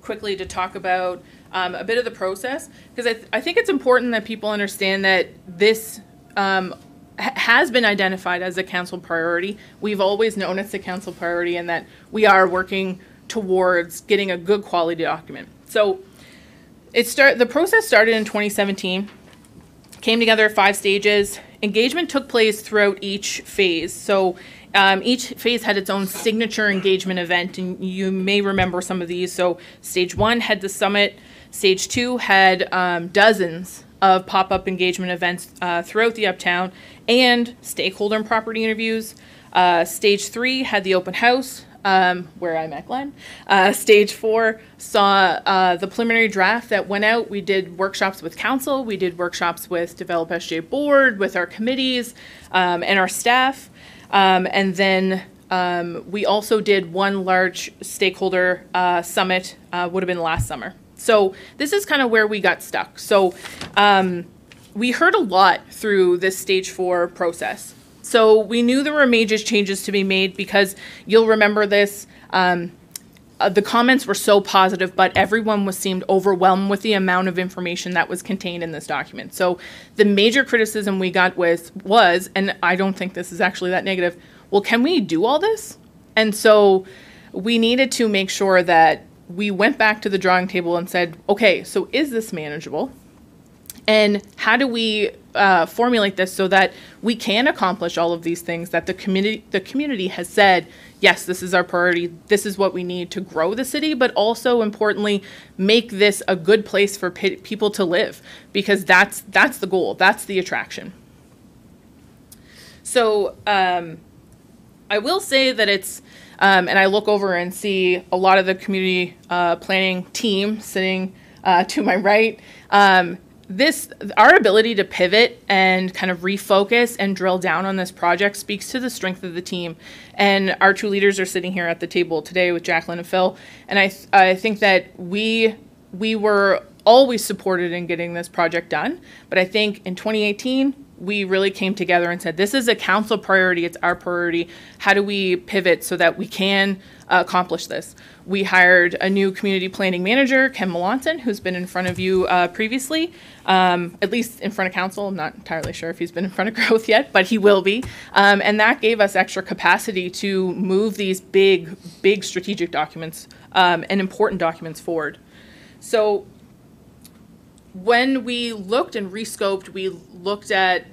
quickly to talk about a bit of the process, because I think it's important that people understand that this has been identified as a council priority. We've always known it's a council priority, and that we are working towards getting a good quality document. So the process started in 2017, came together at 5 stages. Engagement took place throughout each phase. So each phase had its own signature engagement event, and you may remember some of these. So stage 1 had the summit. Stage 2 had dozens of pop-up engagement events throughout the uptown and stakeholder and property interviews. Stage 3 had the open house, where I met Glenn. Stage 4 saw the preliminary draft that went out. We did workshops with council. We did workshops with Develop SJ board, with our committees and our staff. And then we also did one large stakeholder summit, would have been last summer. So this is kind of where we got stuck. So we heard a lot through this stage 4 process. So we knew there were major changes to be made because you'll remember this. The comments were so positive, but everyone seemed overwhelmed with the amount of information that was contained in this document. So the major criticism we got was, and I don't think this is actually that negative, well, can we do all this? And so we needed to make sure that we went back to the drawing table and said, okay, so is this manageable? And how do we formulate this so that we can accomplish all of these things that the community has said, yes, this is our priority, this is what we need to grow the city, but also importantly, make this a good place for people to live, because that's the goal, that's the attraction. So I will say that it's, and I look over and see a lot of the community planning team sitting to my right. Our ability to pivot and kind of refocus and drill down on this project speaks to the strength of the team. And our two leaders are sitting here at the table today with Jacqueline and Phil. And I think that we were always supported in getting this project done. But I think in 2018, we really came together and said, this is a council priority, it's our priority. How do we pivot so that we can accomplish this? We hired a new community planning manager, Ken Melanson, who's been in front of you previously, at least in front of council. I'm not entirely sure if he's been in front of growth yet, but he will be. And that gave us extra capacity to move these big strategic documents and important documents forward. So when we looked and rescoped, we looked at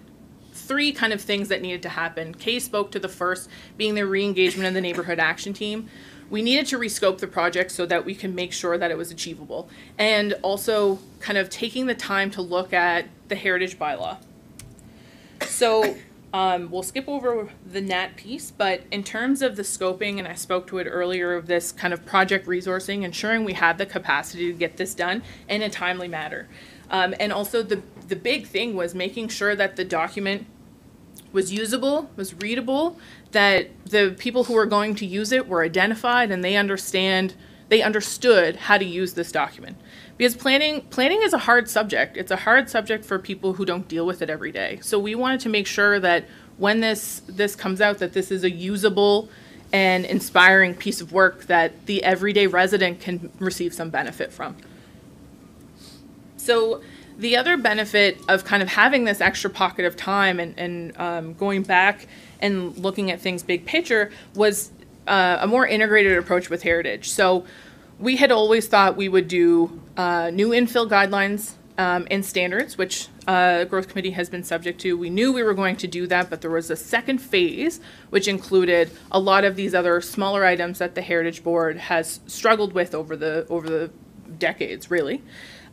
three kind of things that needed to happen. Kay spoke to the first, being the re-engagement of the neighborhood action team. We needed to rescope the project so that we can make sure that it was achievable. And also kind of taking the time to look at the heritage bylaw. So we'll skip over the NAT piece, but in terms of the scoping, and I spoke to it earlier, of this kind of project resourcing, ensuring we had the capacity to get this done in a timely manner. And also the big thing was making sure that the document was usable, was readable, that the people who were going to use it were identified and they understood how to use this document. Because planning is a hard subject. It's a hard subject for people who don't deal with it every day. So we wanted to make sure that when this comes out, that this is a usable and inspiring piece of work that the everyday resident can receive some benefit from. So the other benefit of kind of having this extra pocket of time and going back and looking at things big picture was a more integrated approach with heritage. So we had always thought we would do new infill guidelines and standards, which Growth Committee has been subject to. We knew we were going to do that, but there was a second phase, which included a lot of these other smaller items that the Heritage Board has struggled with over the decades, really.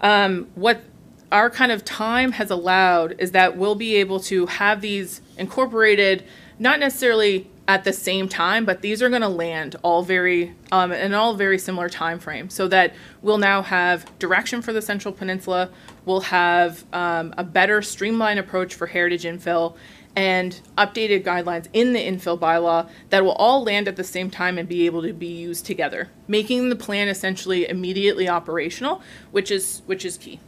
What our kind of time has allowed is that we'll be able to have these incorporated, not necessarily at the same time, but these are going to land all very in all very similar time frames, so that we'll now have direction for the Central Peninsula, we'll have a better streamlined approach for heritage infill, and updated guidelines in the infill bylaw that will all land at the same time and be able to be used together, making the plan essentially immediately operational, which is key.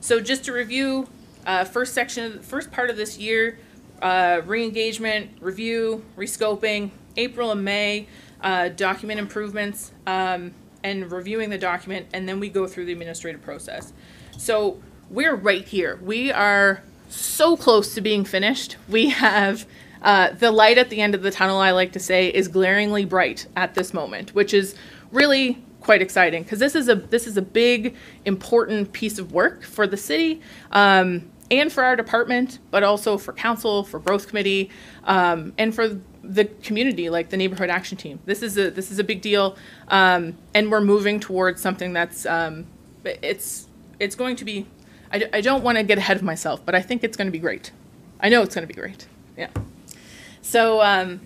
So just to review, first part of this year, re-engagement, review, rescoping, April and May, document improvements, and reviewing the document, and then we go through the administrative process. So we're right here. We are so close to being finished. We have the light at the end of the tunnel, I like to say, is glaringly bright at this moment, which is really quite exciting, because this is a big, important piece of work for the city and for our department, but also for council, for Growth Committee, and for the community, like the neighborhood action team. This is a big deal, and we're moving towards something that's it's going to be. I don't want to get ahead of myself, but I think it's going to be great. I know it's going to be great. Yeah. So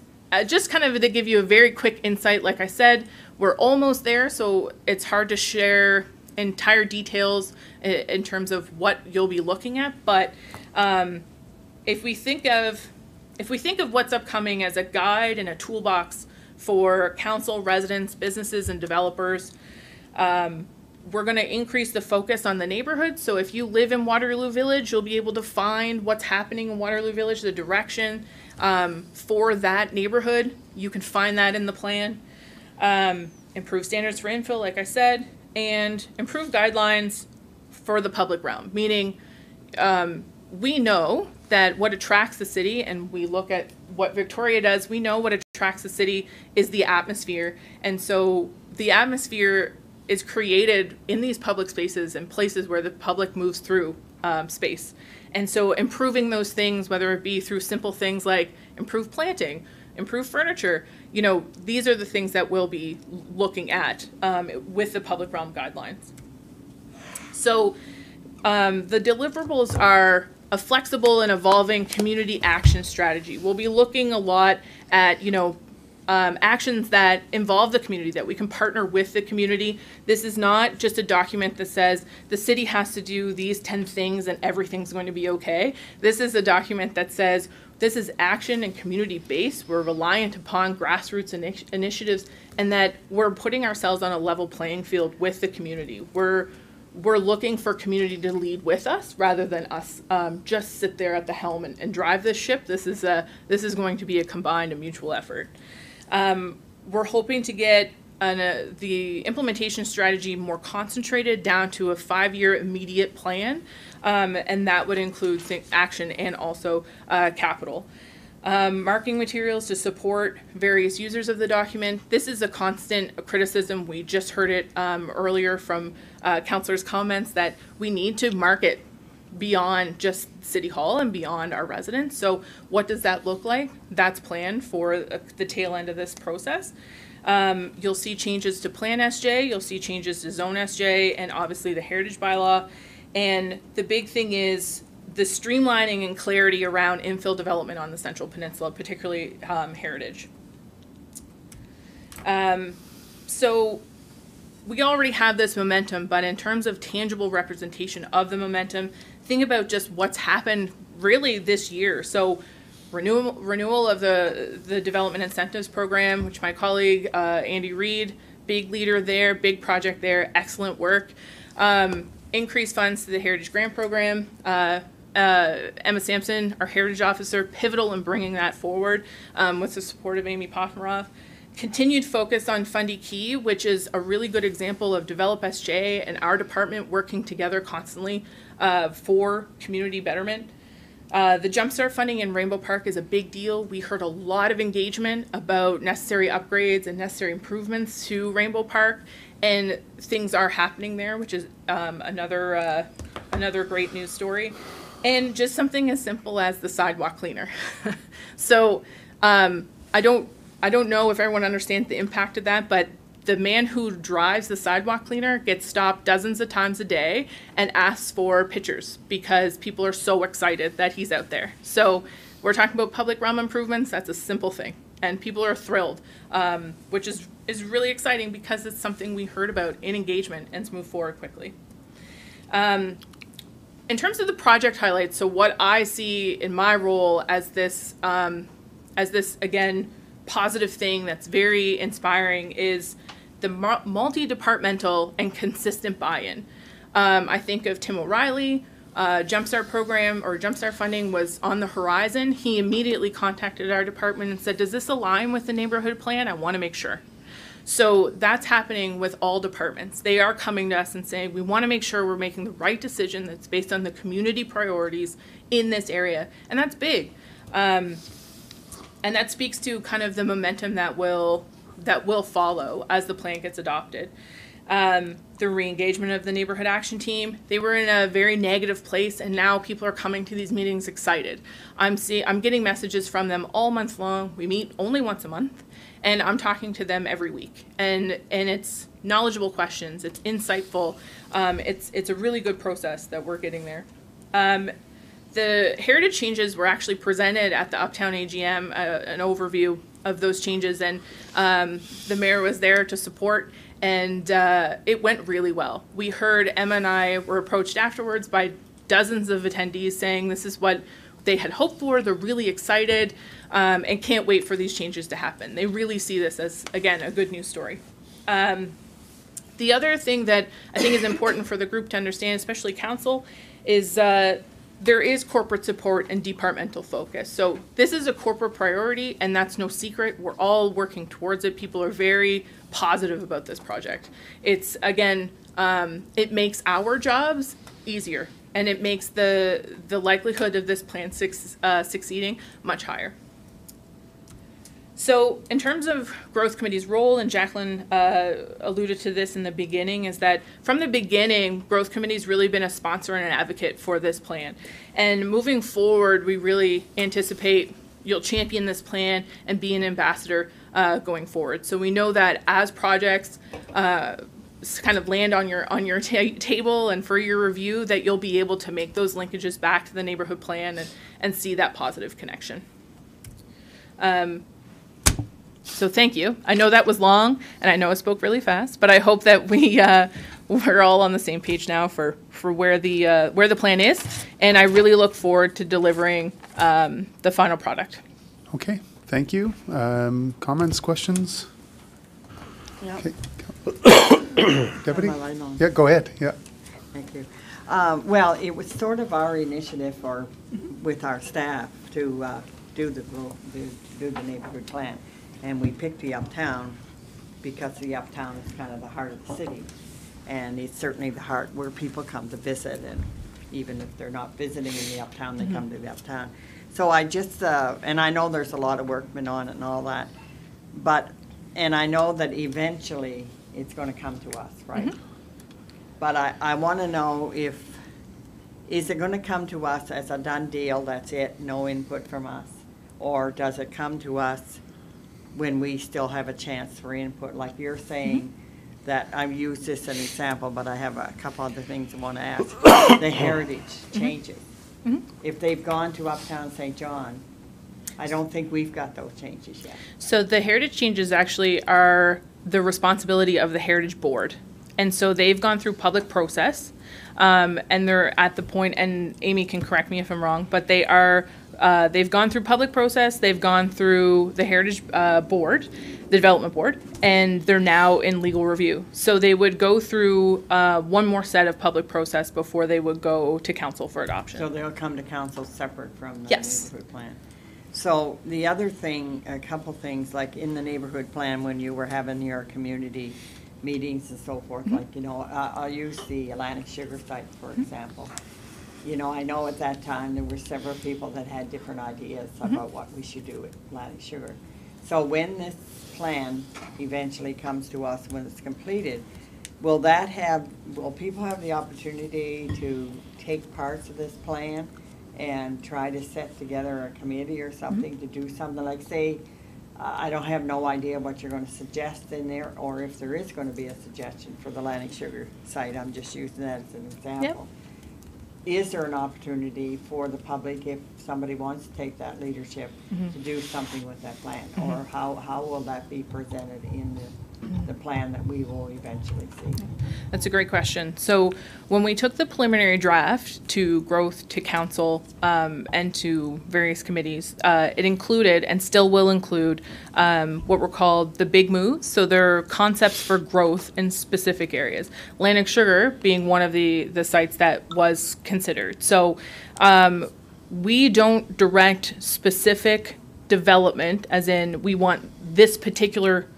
just kind of to give you a very quick insight, like I said, we're almost there, so it's hard to share entire details in terms of what you'll be looking at. But if we think of what's upcoming as a guide and a toolbox for council, residents, businesses, and developers, we're going to increase the focus on the neighborhood. So if you live in Waterloo Village, you'll be able to find what's happening in Waterloo Village, the direction for that neighborhood. You can find that in the plan. Improve standards for infill, like I said, and improve guidelines for the public realm, meaning we know that what attracts the city, and we look at what Victoria does, we know what attracts the city is the atmosphere. And so the atmosphere is created in these public spaces and places where the public moves through space. And so improving those things, whether it be through simple things like improved planting, improved furniture, you know, these are the things that we'll be looking at with the public realm guidelines. So the deliverables are a flexible and evolving community action strategy. We'll be looking a lot at, you know, actions that involve the community, that we can partner with the community. This is not just a document that says the city has to do these 10 things and everything's going to be okay. This is a document that says this is action and community based. We're reliant upon grassroots initiatives, and that we're putting ourselves on a level playing field with the community. We're looking for community to lead with us rather than us just sit there at the helm and drive this ship. This is going to be a combined and mutual effort. We're hoping to get the implementation strategy more concentrated down to a 5-year immediate plan, and that would include action and also capital. Marking materials to support various users of the document. This is a constant criticism. We just heard it earlier from councillors' comments that we need to market beyond just City Hall and beyond our residents. So what does that look like? That's planned for the tail end of this process. You'll see changes to Plan SJ, you'll see changes to Zone SJ, and obviously the Heritage Bylaw. And the big thing is the streamlining and clarity around infill development on the Central Peninsula, particularly heritage. So we already have this momentum, but in terms of tangible representation of the momentum, think about just what's happened really this year. So renewal of the Development Incentives Program, which my colleague Andy Reid, big leader there, big project there, excellent work. Increased funds to the Heritage Grant Program. Emma Sampson, our Heritage Officer, pivotal in bringing that forward with the support of Amy Poffenroth. Continued focus on Fundy Key, which is a really good example of Develop SJ and our department working together constantly for community betterment. The Jumpstart funding in Rainbow Park is a big deal. We heard a lot of engagement about necessary upgrades and necessary improvements to Rainbow Park, and things are happening there, which is another great news story. And just something as simple as the sidewalk cleaner. So I don't know if everyone understands the impact of that, but the man who drives the sidewalk cleaner gets stopped dozens of times a day and asks for pictures because people are so excited that he's out there. So we're talking about public realm improvements. That's a simple thing, and people are thrilled, which is really exciting because it's something we heard about in engagement and it's moved forward quickly. In terms of the project highlights, so what I see in my role as this again, positive thing that's very inspiring is the multi-departmental and consistent buy-in. I think of Tim O'Reilly, Jumpstart program or Jumpstart funding was on the horizon. He immediately contacted our department and said, does this align with the neighborhood plan? I want to make sure. So that's happening with all departments. They are coming to us and saying, we want to make sure we're making the right decision that's based on the community priorities in this area. And that's big. And that speaks to kind of the momentum that will follow as the plan gets adopted. The re-engagement of the neighborhood action team, they were in a very negative place, and now people are coming to these meetings excited. I'm getting messages from them all month long. We meet only once a month, and I'm talking to them every week. And it's knowledgeable questions, it's insightful, it's a really good process that we're getting there. The heritage changes were actually presented at the Uptown AGM, an overview of those changes, and the mayor was there to support, and it went really well. We heard, Emma and I were approached afterwards by dozens of attendees saying this is what they had hoped for, they're really excited, and can't wait for these changes to happen. They really see this as, again, a good news story. The other thing that I think is important for the group to understand, especially council, is there is corporate support and departmental focus. So this is a corporate priority, and that's no secret. We're all working towards it. People are very positive about this project. It's, again, it makes our jobs easier, and it makes the likelihood of this plan succeeding much higher. So in terms of Growth Committee's role, and Jacqueline alluded to this in the beginning, is that from the beginning, Growth Committee's really been a sponsor and an advocate for this plan. And moving forward, we really anticipate you'll champion this plan and be an ambassador going forward. So we know that as projects kind of land on your table and for your review, that you'll be able to make those linkages back to the neighborhood plan and see that positive connection. So thank you. I know that was long, and I know I spoke really fast, but I hope that we're all on the same page now for where the plan is, and I really look forward to delivering the final product. Okay, thank you. Comments, questions? Yeah. Okay. Deputy? Am I right on? Yeah, go ahead. Yeah. Thank you. Well, it was sort of our initiative with our staff to do the neighborhood plan. And we picked the uptown because the uptown is kind of the heart of the city. And it's certainly the heart where people come to visit, and even if they're not visiting in the uptown, they come to the uptown. So I just, and I know there's a lot of work been on it and all that, and I know that eventually it's going to come to us, right? Mm-hmm. But I want to know is it going to come to us as a done deal, that's it, no input from us? Or does it come to us when we still have a chance for input? Like you're saying, that I've used this as an example, but I have a couple other things I want to ask. The heritage changes. If they've gone to Uptown St. John, I don't think we've got those changes yet. So the heritage changes actually are the responsibility of the Heritage Board. And so they've gone through public process, and they're at the point, and Amy can correct me if I'm wrong, but they are, they've gone through public process, they've gone through the Heritage Board, the Development Board, and they're now in legal review. So they would go through one more set of public process before they would go to council for adoption. So they'll come to council separate from the Yes. neighborhood plan. So the other thing, a couple things, like in the neighborhood plan, when you were having your community meetings and so forth, like, you know, I'll use the Atlantic Sugar site, for example. You know, I know at that time there were several people that had different ideas about what we should do with Atlantic Sugar. So when this plan eventually comes to us, when it's completed, will people have the opportunity to take parts of this plan and try to set together a committee or something to do something like, say, I don't have no idea what you're going to suggest in there, or if there is going to be a suggestion for the Atlantic Sugar site. I'm just using that as an example. Yep. Is there an opportunity for the public, if somebody wants to take that leadership, to do something with that plan? Or how will that be presented in the plan that we will eventually see? That's a great question. So when we took the preliminary draft to growth, to council, and to various committees, it included, and still will include, what were called the big moves. So they're concepts for growth in specific areas. Atlantic Sugar being one of the sites that was considered. So we don't direct specific development, as in we want this particular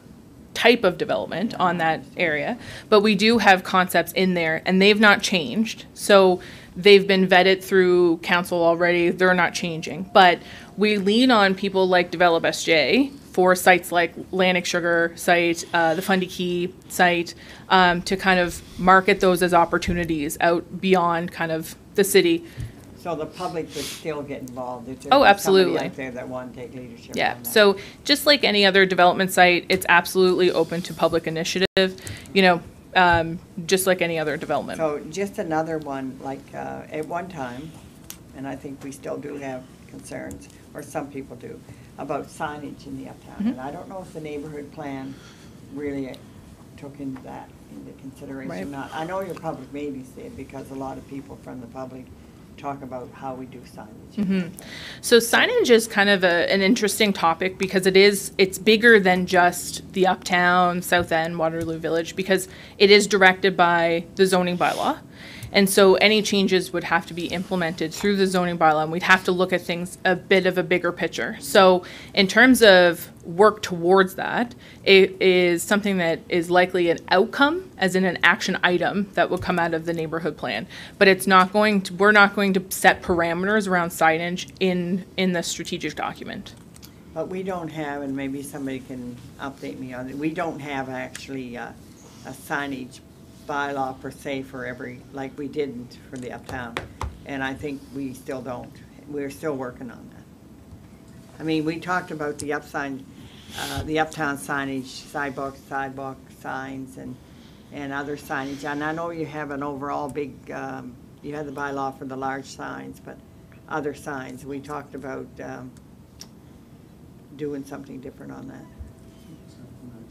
type of development on that area, but we do have concepts in there, and they've not changed. So they've been vetted through council already. They're not changing, but we lean on people like Develop SJ for sites like Atlantic Sugar site, the Fundy Key site, to kind of market those as opportunities out beyond kind of the city. So the public would still get involved? If Oh, absolutely. Somebody out there that want to take leadership Yeah, on that. so just like any other development site, it's absolutely open to public initiative, you know, just like any other development. So just another one, like at one time, and I think we still do have concerns, or some people do, about signage in the uptown. And I don't know if the neighborhood plan really took into that into consideration or not. I know your public meetings did, because a lot of people from the public talk about how we do signage. So signage is kind of an interesting topic, because it's bigger than just the Uptown, South End, Waterloo Village, because it is directed by the zoning bylaw. And so any changes would have to be implemented through the zoning bylaw, and we'd have to look at things a bit of a bigger picture. So in terms of work towards that, it is something that is likely an outcome, as in an action item that will come out of the neighborhood plan. But it's not going to, we're not going to set parameters around signage in the strategic document. But we don't have, and maybe somebody can update me on it, we don't have actually a signage bylaw per se for every, like we didn't for the Uptown. And I think we still don't. We're still working on that. I mean, we talked about the Uptown signage, sidewalk signs and other signage. And I know you have an overall big, you have the bylaw for the large signs, but other signs, we talked about doing something different on that.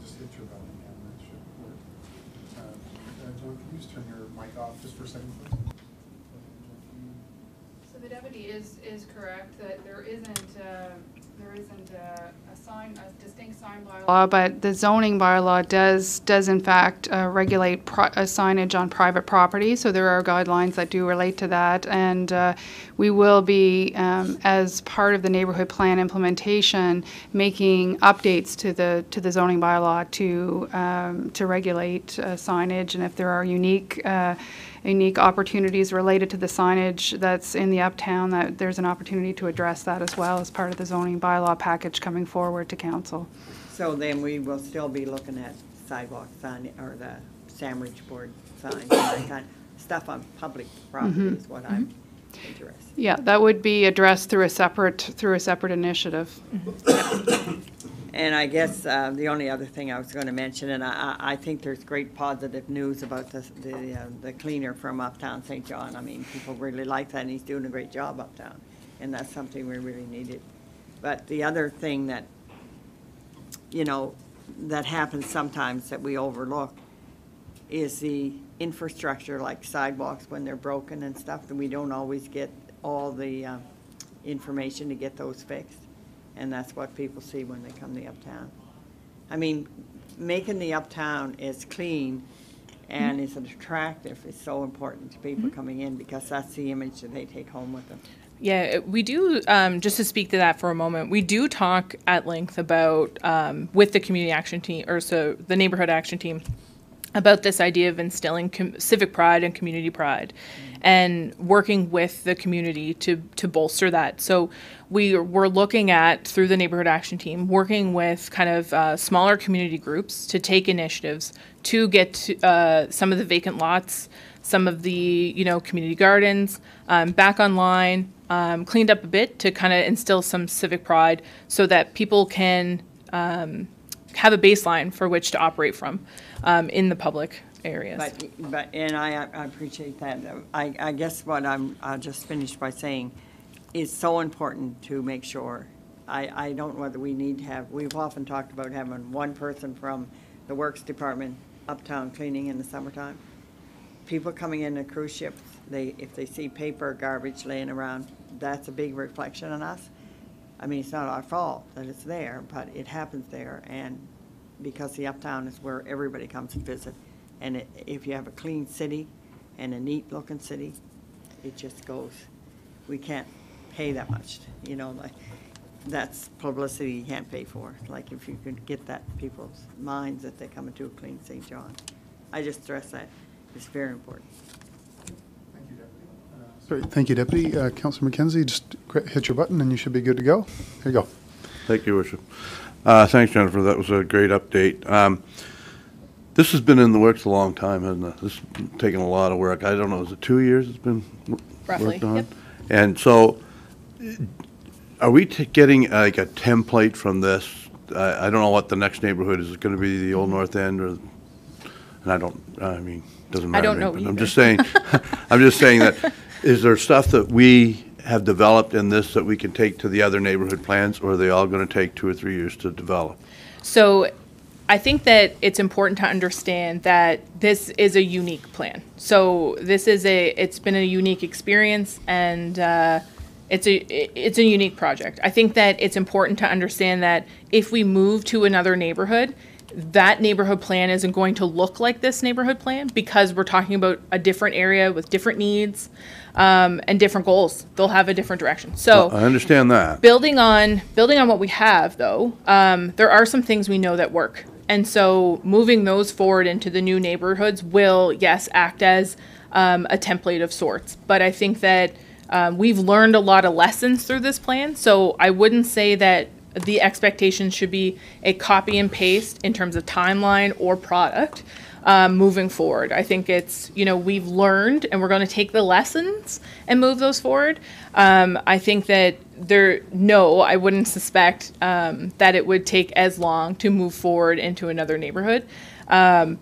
Just hit your button again, that should work. John, can you just turn your mic off just for a second, please? So the deputy is correct that there isn't a distinct sign bylaw, but the zoning bylaw does in fact regulate signage on private property. So there are guidelines that do relate to that, and we will be, as part of the neighborhood plan implementation, making updates to the zoning bylaw to regulate signage, and if there are unique opportunities related to the signage that's in the Uptown, that there's an opportunity to address that as well as part of the zoning bylaw package coming forward to council. So then we will still be looking at sidewalk sign, or the sandwich board signs, and that kind of stuff on public property is what I'm interested in. Yeah, that would be addressed through a separate initiative. And I guess the only other thing I was going to mention, and I think there's great positive news about the cleaner from Uptown St. John. I mean, people really like that, and he's doing a great job uptown, and that's something we really needed. But the other thing that, you know, that happens sometimes that we overlook is the infrastructure, like sidewalks when they're broken and stuff, that we don't always get all the information to get those fixed. And that's what people see when they come to the Uptown. I mean, making the Uptown as clean and as attractive is so important to people coming in, because that's the image that they take home with them. Yeah, we do, just to speak to that for a moment, we do talk at length about, with the community action team, or so the neighborhood action team, about this idea of instilling civic pride and community pride, and working with the community to bolster that. So we're looking at, through the neighborhood action team, working with kind of smaller community groups to take initiatives to get to, some of the vacant lots, some of the community gardens back online, cleaned up a bit, to kind of instill some civic pride, so that people can have a baseline for which to operate from in the public areas. But I appreciate that. I guess what I'll just finish by saying is so important to make sure. I don't know whether we need to have, we've often talked about having one person from the Works Department uptown cleaning in the summertime. People coming in the cruise ships, if they see paper or garbage laying around, that's a big reflection on us. I mean, it's not our fault that it's there, but it happens there, and because the Uptown is where everybody comes to visit. And if you have a clean city and a neat-looking city, it just goes. We can't pay that much, like that's publicity you can't pay for. Like if you could get that in people's minds that they're coming to a clean St. John. I just stress that. It's very important. Thank you, Deputy. Thank you, Deputy. Councillor McKenzie, just hit your button and you should be good to go. Here you go. Thank you, Worship. Thanks, Jennifer. That was a great update. This has been in the works a long time, hasn't it? This has taken a lot of work. I don't know, is it 2 years it's been Roughly, worked on? yep. And so, are we getting like a template from this? I don't know what the next neighborhood is. Is it going to be the Old North End, or? And I mean, doesn't matter. I don't know but either. I'm just saying. I'm just saying that. Is there stuff that we have developed in this that we can take to the other neighborhood plans, or are they all going to take 2 or 3 years to develop? So I think that it's important to understand that this is a unique plan. So it's been a unique experience, and it's a unique project. I think that it's important to understand that if we move to another neighborhood, that neighborhood plan isn't going to look like this neighborhood plan, because we're talking about a different area with different needs and different goals. They'll have a different direction. So I understand that. building on what we have, though, there are some things we know that work. And so moving those forward into the new neighborhoods will, yes, act as a template of sorts. But I think that we've learned a lot of lessons through this plan. So I wouldn't say that the expectation should be a copy and paste in terms of timeline or product moving forward. I think it's, we've learned, and we're going to take the lessons and move those forward. I think that I wouldn't suspect that it would take as long to move forward into another neighborhood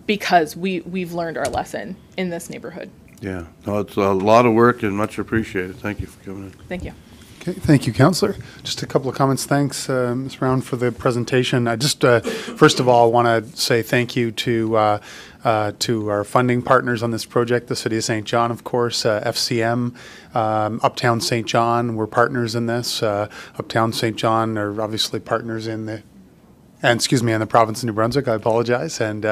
because we've learned our lesson in this neighborhood. Yeah, no, it's a lot of work and much appreciated. Thank you for coming in. Thank you. Okay, thank you, Councillor. Just a couple of comments. Thanks, Ms. Brown, for the presentation. I just, first of all, want to say thank you to our funding partners on this project, the City of St. John, of course, FCM, Uptown St. John, we're partners in this. Uptown St. John are obviously partners in the in the province of New Brunswick. I apologize. And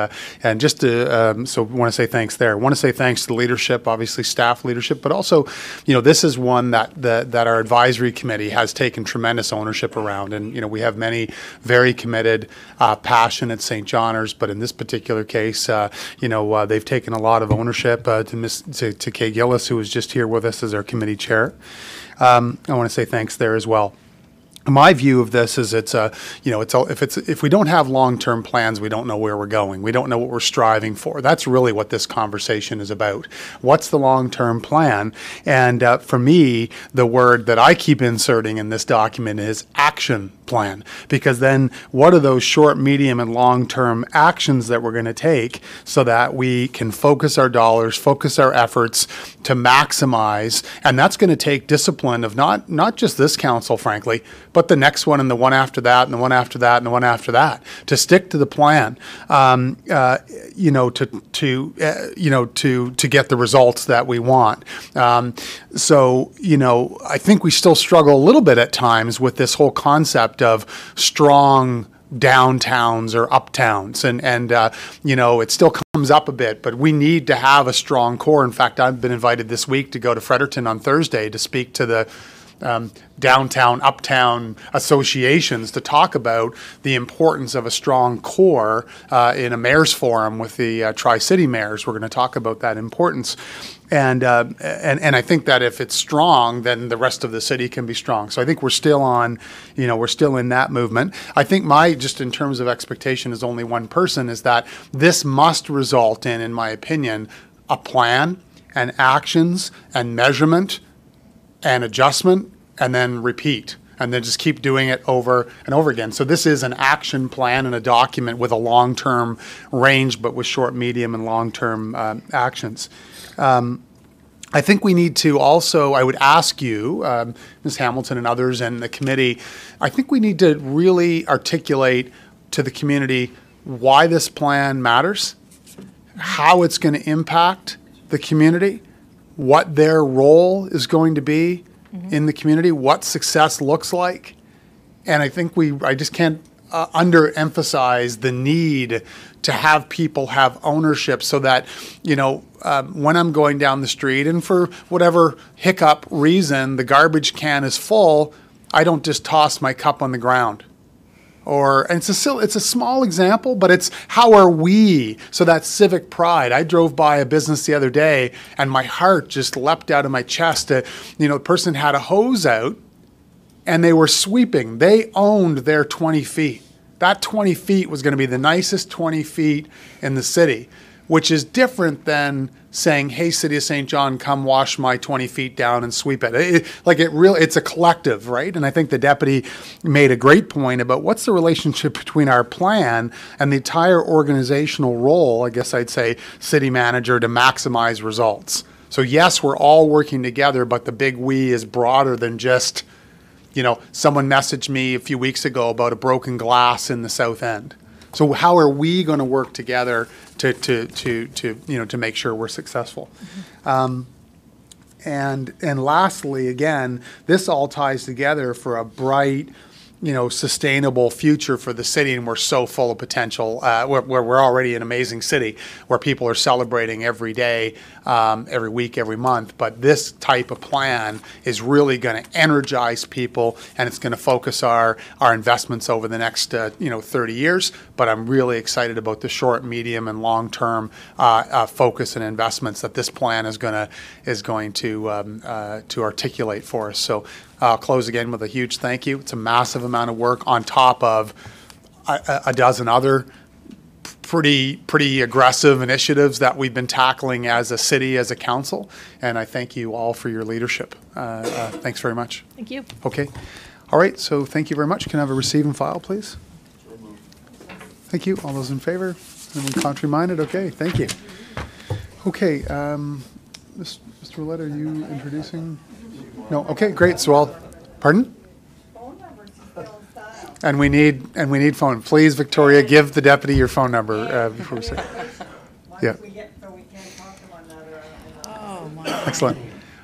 just to, so want to say thanks there. Want to say thanks to the leadership, obviously staff leadership, but also, this is one that our advisory committee has taken tremendous ownership around. And, we have many very committed, passionate St. Johners, but in this particular case, they've taken a lot of ownership to Kay Gillis, who was just here with us as our committee chair. I want to say thanks there as well. My view of this is if we don't have long-term plans, we don't know where we're going. We don't know what we're striving for. That's really what this conversation is about. What's the long-term plan? And for me, the word that I keep inserting in this document is action plan, because then what are those short, medium, and long-term actions that we're going to take so that we can focus our dollars, focus our efforts to maximize, and that's going to take discipline of not just this council, frankly, but the next one and the one after that and the one after that and the one after that, to stick to the plan, to get the results that we want. I think we still struggle a little bit at times with this whole concept of strong downtowns or uptowns, and it still comes up a bit, but we need to have a strong core. In fact, I've been invited this week to go to Fredericton on Thursday to speak to the downtown, uptown associations to talk about the importance of a strong core in a mayor's forum with the Tri-City mayors. We're going to talk about that importance. And I think that if it's strong, then the rest of the city can be strong. So I think we're still on, we're still in that movement. I think just in terms of expectation as only one person, is that this must result in my opinion, a plan and actions and measurement and adjustment, and then repeat, and then just keep doing it over and over again. So this is an action plan and a document with a long-term range, but with short, medium, and long-term actions. I think we need to also, I would ask you, Ms. Hamilton and others and the committee, I think we need to really articulate to the community why this plan matters, how it's going to impact the community, what their role is going to be in the community, what success looks like. And I think I just can't underemphasize the need to have people have ownership so that, when I'm going down the street and for whatever hiccup reason, the garbage can is full, I don't just toss my cup on the ground. And it's a small example, but it's how are we? So that civic pride. I drove by a business the other day and my heart just leapt out of my chest. The person had a hose out and they were sweeping. They owned their 20 feet. That 20 feet was going to be the nicest 20 feet in the city, which is different than saying, hey, City of St. John, come wash my 20 feet down and sweep it. It's a collective, right? And I think the deputy made a great point about what's the relationship between our plan and the entire organizational role, I guess I'd say, city manager to maximize results. So yes, we're all working together, but the big we is broader than just, someone messaged me a few weeks ago about a broken glass in the South End. So how are we going to work together to make sure we're successful? And lastly, again, this all ties together for a bright, sustainable future for the city, and we're so full of potential. We're already an amazing city where people are celebrating every day, every week, every month. But this type of plan is really going to energize people, and it's going to focus our investments over the next 30 years. But I'm really excited about the short, medium, and long-term focus and investments that this plan is going to articulate for us. So I'll close again with a huge thank you. It's a massive amount of work on top of a dozen other pretty aggressive initiatives that we've been tackling as a city, as a council. And I thank you all for your leadership. Thanks very much. Thank you. Okay. All right. So thank you very much. Can I have a receive and file, please? Thank you. All those in favor? Anyone contrary-minded? Okay. Thank you. Okay. Mr. Roulette, are you introducing? No. Okay. Great. So I'll. Pardon? Phone number's still style. And we need phone. Please, Victoria, give the deputy your phone number before we say. Yeah. We get so we can't talk to one another. Oh, my. Excellent.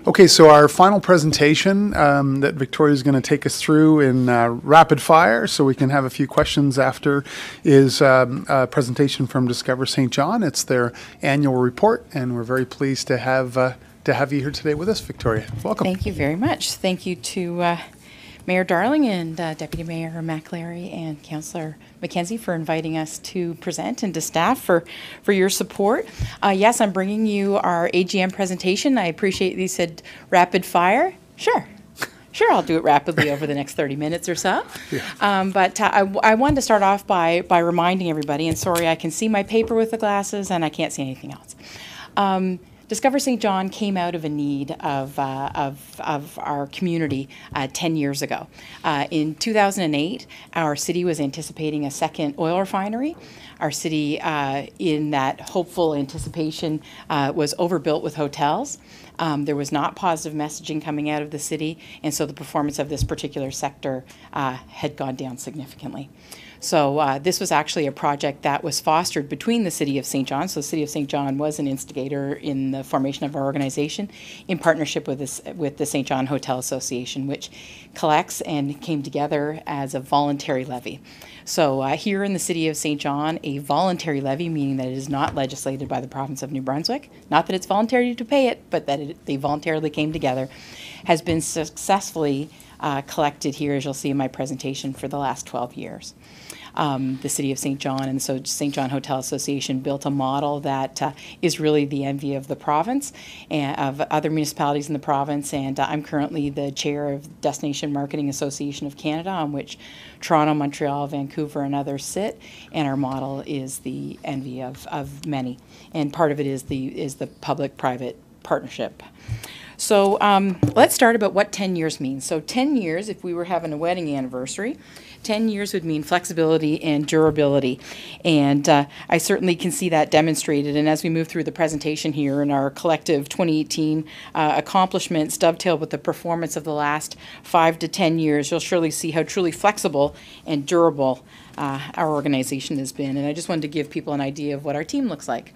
Okay, so our final presentation that Victoria is going to take us through in rapid fire, so we can have a few questions after, is a presentation from Discover St. John. It's their annual report, and we're very pleased to have you here today with us, Victoria. Welcome. Thank you very much. Thank you to Mayor Darling and Deputy Mayor McLary and Councillor McKenzie for inviting us to present, and to staff for your support. Yes, I'm bringing you our AGM presentation. I appreciate you said rapid fire. Sure, I'll do it rapidly over the next 30 minutes or so. Yeah. But I wanted to start off by reminding everybody, and sorry, I can see my paper with the glasses and I can't see anything else. Discover St. John came out of a need of our community 10 years ago. In 2008, our city was anticipating a second oil refinery. Our city, in that hopeful anticipation, was overbuilt with hotels. There was not positive messaging coming out of the city, and so the performance of this particular sector had gone down significantly. So this was actually a project that was fostered between the City of St. John. So the City of St. John was an instigator in the formation of our organization in partnership with the St. John Hotel Association, which collects and came together as a voluntary levy. So here in the City of St. John, a voluntary levy, meaning that it is not legislated by the province of New Brunswick, not that it's voluntary to pay it, but that they voluntarily came together, has been successfully collected here, as you'll see in my presentation, for the last 12 years. The City of St. John and the St. John Hotel Association built a model that is really the envy of the province and of other municipalities in the province. And I'm currently the chair of Destination Marketing Association of Canada, on which Toronto, Montreal, Vancouver, and others sit. And our model is the envy of many. And part of it is the public-private partnership. So let's start about what 10 years means. So 10 years, if we were having a wedding anniversary, 10 years would mean flexibility and durability. And I certainly can see that demonstrated. And as we move through the presentation here and our collective 2018 accomplishments dovetail with the performance of the last 5 to 10 years, you'll surely see how truly flexible and durable our organization has been. And I just wanted to give people an idea of what our team looks like.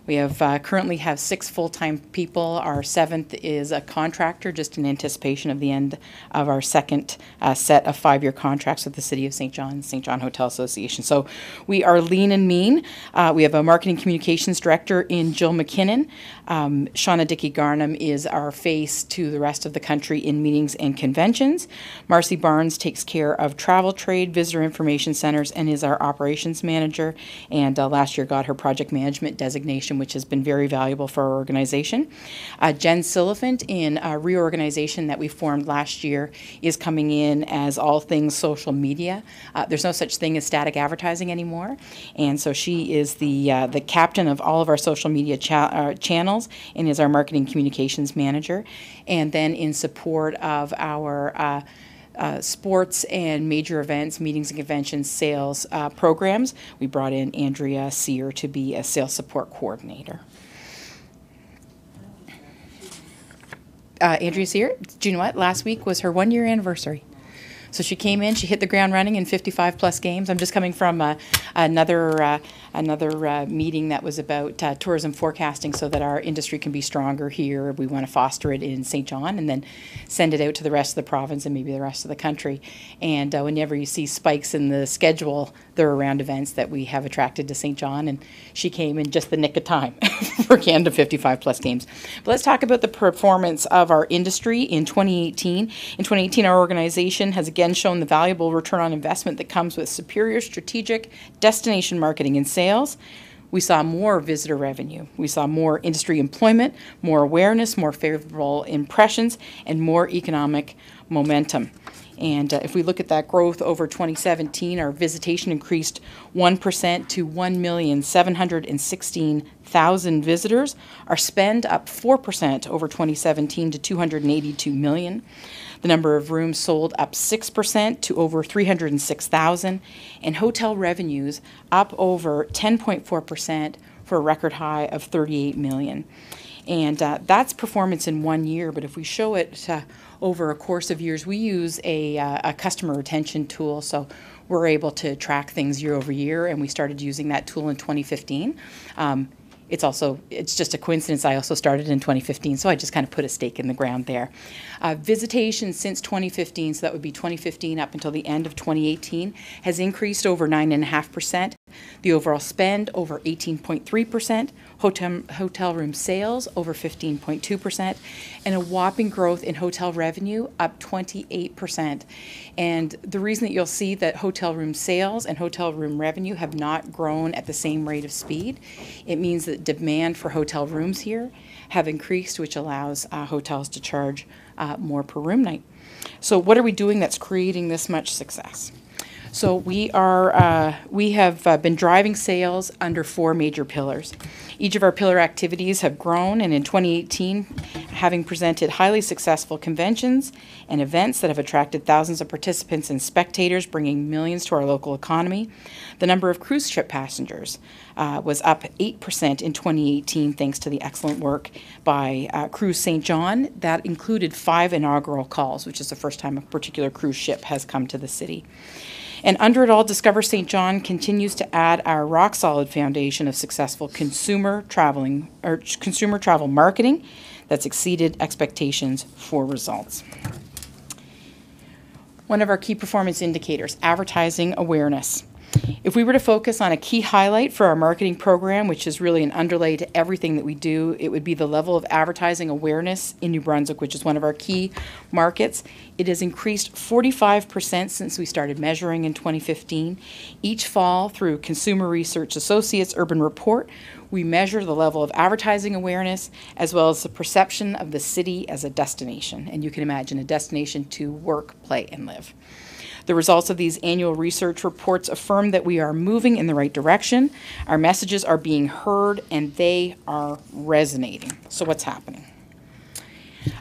We have currently have 6 full-time people. Our 7th is a contractor, just in anticipation of the end of our second set of 5-year contracts with the City of St. John, St. John Hotel Association. So we are lean and mean. We have a marketing communications director in Jill McKinnon. Shauna Dickey-Garnham is our face to the rest of the country in meetings and conventions. Marcy Barnes takes care of travel trade, visitor information centers, and is our operations manager. And last year got her project management designation, which has been very valuable for our organization. Jen Silliphant, in a reorganization that we formed last year, is coming in as all things social media. There's no such thing as static advertising anymore, and so she is the captain of all of our social media channels and is our marketing communications manager. And then in support of our sports and major events, meetings and conventions, sales programs, we brought in Andrea Sear to be a sales support coordinator. Andrea's here. Do you know what? Last week was her 1-year anniversary. So she came in, she hit the ground running in 55 plus games. I'm just coming from another meeting that was about tourism forecasting so that our industry can be stronger here. We want to foster it in St. John and then send it out to the rest of the province and maybe the rest of the country. And whenever you see spikes in the schedule, they're around events that we have attracted to St. John, and she came in just the nick of time for Canada 55 plus games. But let's talk about the performance of our industry in 2018. In 2018, our organization has again shown the valuable return on investment that comes with superior strategic destination marketing and sales. We saw more visitor revenue. We saw more industry employment, more awareness, more favorable impressions, and more economic momentum. And if we look at that growth over 2017, our visitation increased 1% to 1,716,000 visitors. Our spend up 4% over 2017 to 282 million. The number of rooms sold up 6% to over 306,000, and hotel revenues up over 10.4% for a record high of 38 million. And that's performance in 1 year, but if we show it over a course of years, we use a customer retention tool, so we're able to track things year over year, and we started using that tool in 2015. It's just a coincidence I also started in 2015, so I just kind of put a stake in the ground there. Visitation since 2015, so that would be 2015 up until the end of 2018, has increased over 9.5%. The overall spend over 18.3%, hotel room sales over 15.2%, and a whopping growth in hotel revenue up 28%. And the reason that you'll see that hotel room sales and hotel room revenue have not grown at the same rate of speed, it means that demand for hotel rooms here have increased, which allows hotels to charge more per room night. So what are we doing that's creating this much success? So we have been driving sales under 4 major pillars. Each of our pillar activities have grown, and in 2018, having presented highly successful conventions and events that have attracted thousands of participants and spectators, bringing millions to our local economy. The number of cruise ship passengers was up 8% in 2018, thanks to the excellent work by Cruise St. John. That included 5 inaugural calls, which is the first time a particular cruise ship has come to the city. And under it all, Discover St. John continues to add our rock-solid foundation of successful consumer travel marketing that's exceeded expectations for results. One of our key performance indicators, advertising awareness. If we were to focus on a key highlight for our marketing program, which is really an underlay to everything that we do, it would be the level of advertising awareness in New Brunswick, which is one of our key markets. It has increased 45% since we started measuring in 2015. Each fall, through Consumer Research Associates Urban Report, we measure the level of advertising awareness as well as the perception of the city as a destination. And you can imagine a destination to work, play, and live. The results of these annual research reports affirm that we are moving in the right direction. Our messages are being heard and they are resonating. So what's happening?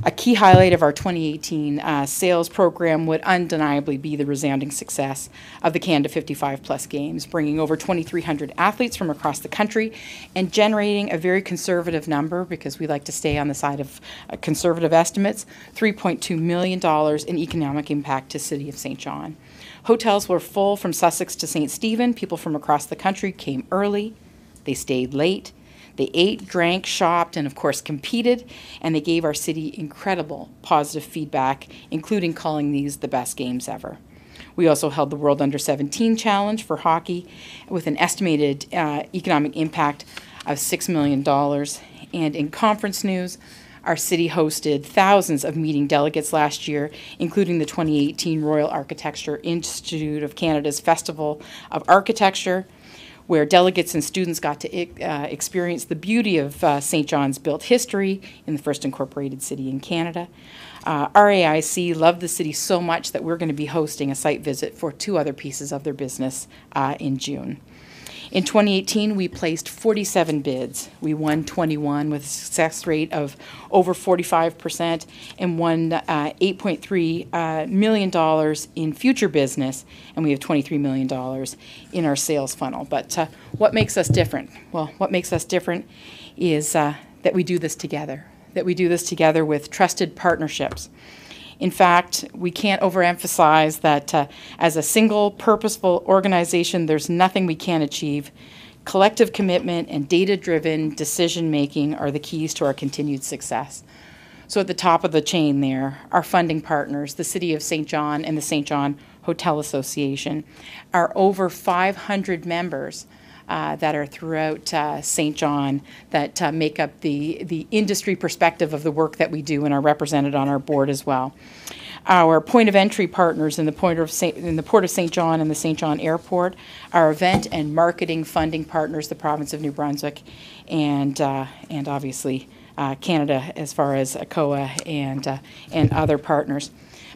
A key highlight of our 2018 sales program would undeniably be the resounding success of the Canada 55 Plus Games, bringing over 2,300 athletes from across the country and generating a very conservative number, because we like to stay on the side of conservative estimates, $3.2 million in economic impact to the City of St. John. Hotels were full from Sussex to St. Stephen. People from across the country came early. They stayed late. They ate, drank, shopped, and of course competed, and they gave our city incredible positive feedback, including calling these the best games ever. We also held the World Under-17 Challenge for hockey with an estimated economic impact of $6 million. And in conference news, our city hosted thousands of meeting delegates last year, including the 2018 Royal Architecture Institute of Canada's Festival of Architecture, where delegates and students got to experience the beauty of St. John's built history in the first incorporated city in Canada. RAIC loved the city so much that we're going to be hosting a site visit for 2 other pieces of their business in June. In 2018, we placed 47 bids. We won 21 with a success rate of over 45% and won $8.3 million in future business, and we have $23 million in our sales funnel. But what makes us different? Well, what makes us different is that we do this together, that we do this together with trusted partnerships. In fact, we can't overemphasize that as a single purposeful organization, there's nothing we can't achieve. Collective commitment and data-driven decision-making are the keys to our continued success. So at the top of the chain there, our funding partners, the City of St. John and the St. John Hotel Association, our over 500 members that are throughout St. John that make up the industry perspective of the work that we do and are represented on our board as well. Our point of entry partners in the Port of St. John and the St. John Airport, our event and marketing funding partners, the province of New Brunswick, and obviously Canada as far as ACOA and other partners.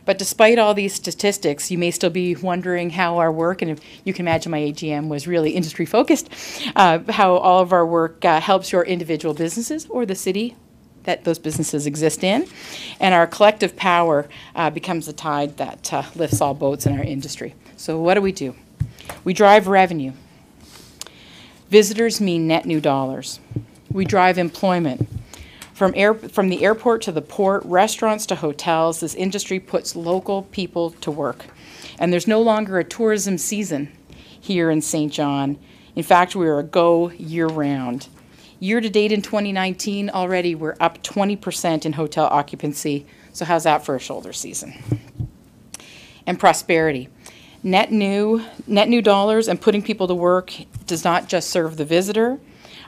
But despite all these statistics, you may still be wondering how our work, and if you can imagine my AGM was really industry focused, how all of our work helps your individual businesses or the city that those businesses exist in. And our collective power becomes the tide that lifts all boats in our industry. So what do? We drive revenue. Visitors mean net new dollars. We drive employment. From the airport to the port, restaurants to hotels, this industry puts local people to work. And there's no longer a tourism season here in St. John. In fact, we are a go year-round. Year-to-date in 2019, already we're up 20% in hotel occupancy. So how's that for a shoulder season? And prosperity. Net new dollars and putting people to work does not just serve the visitor.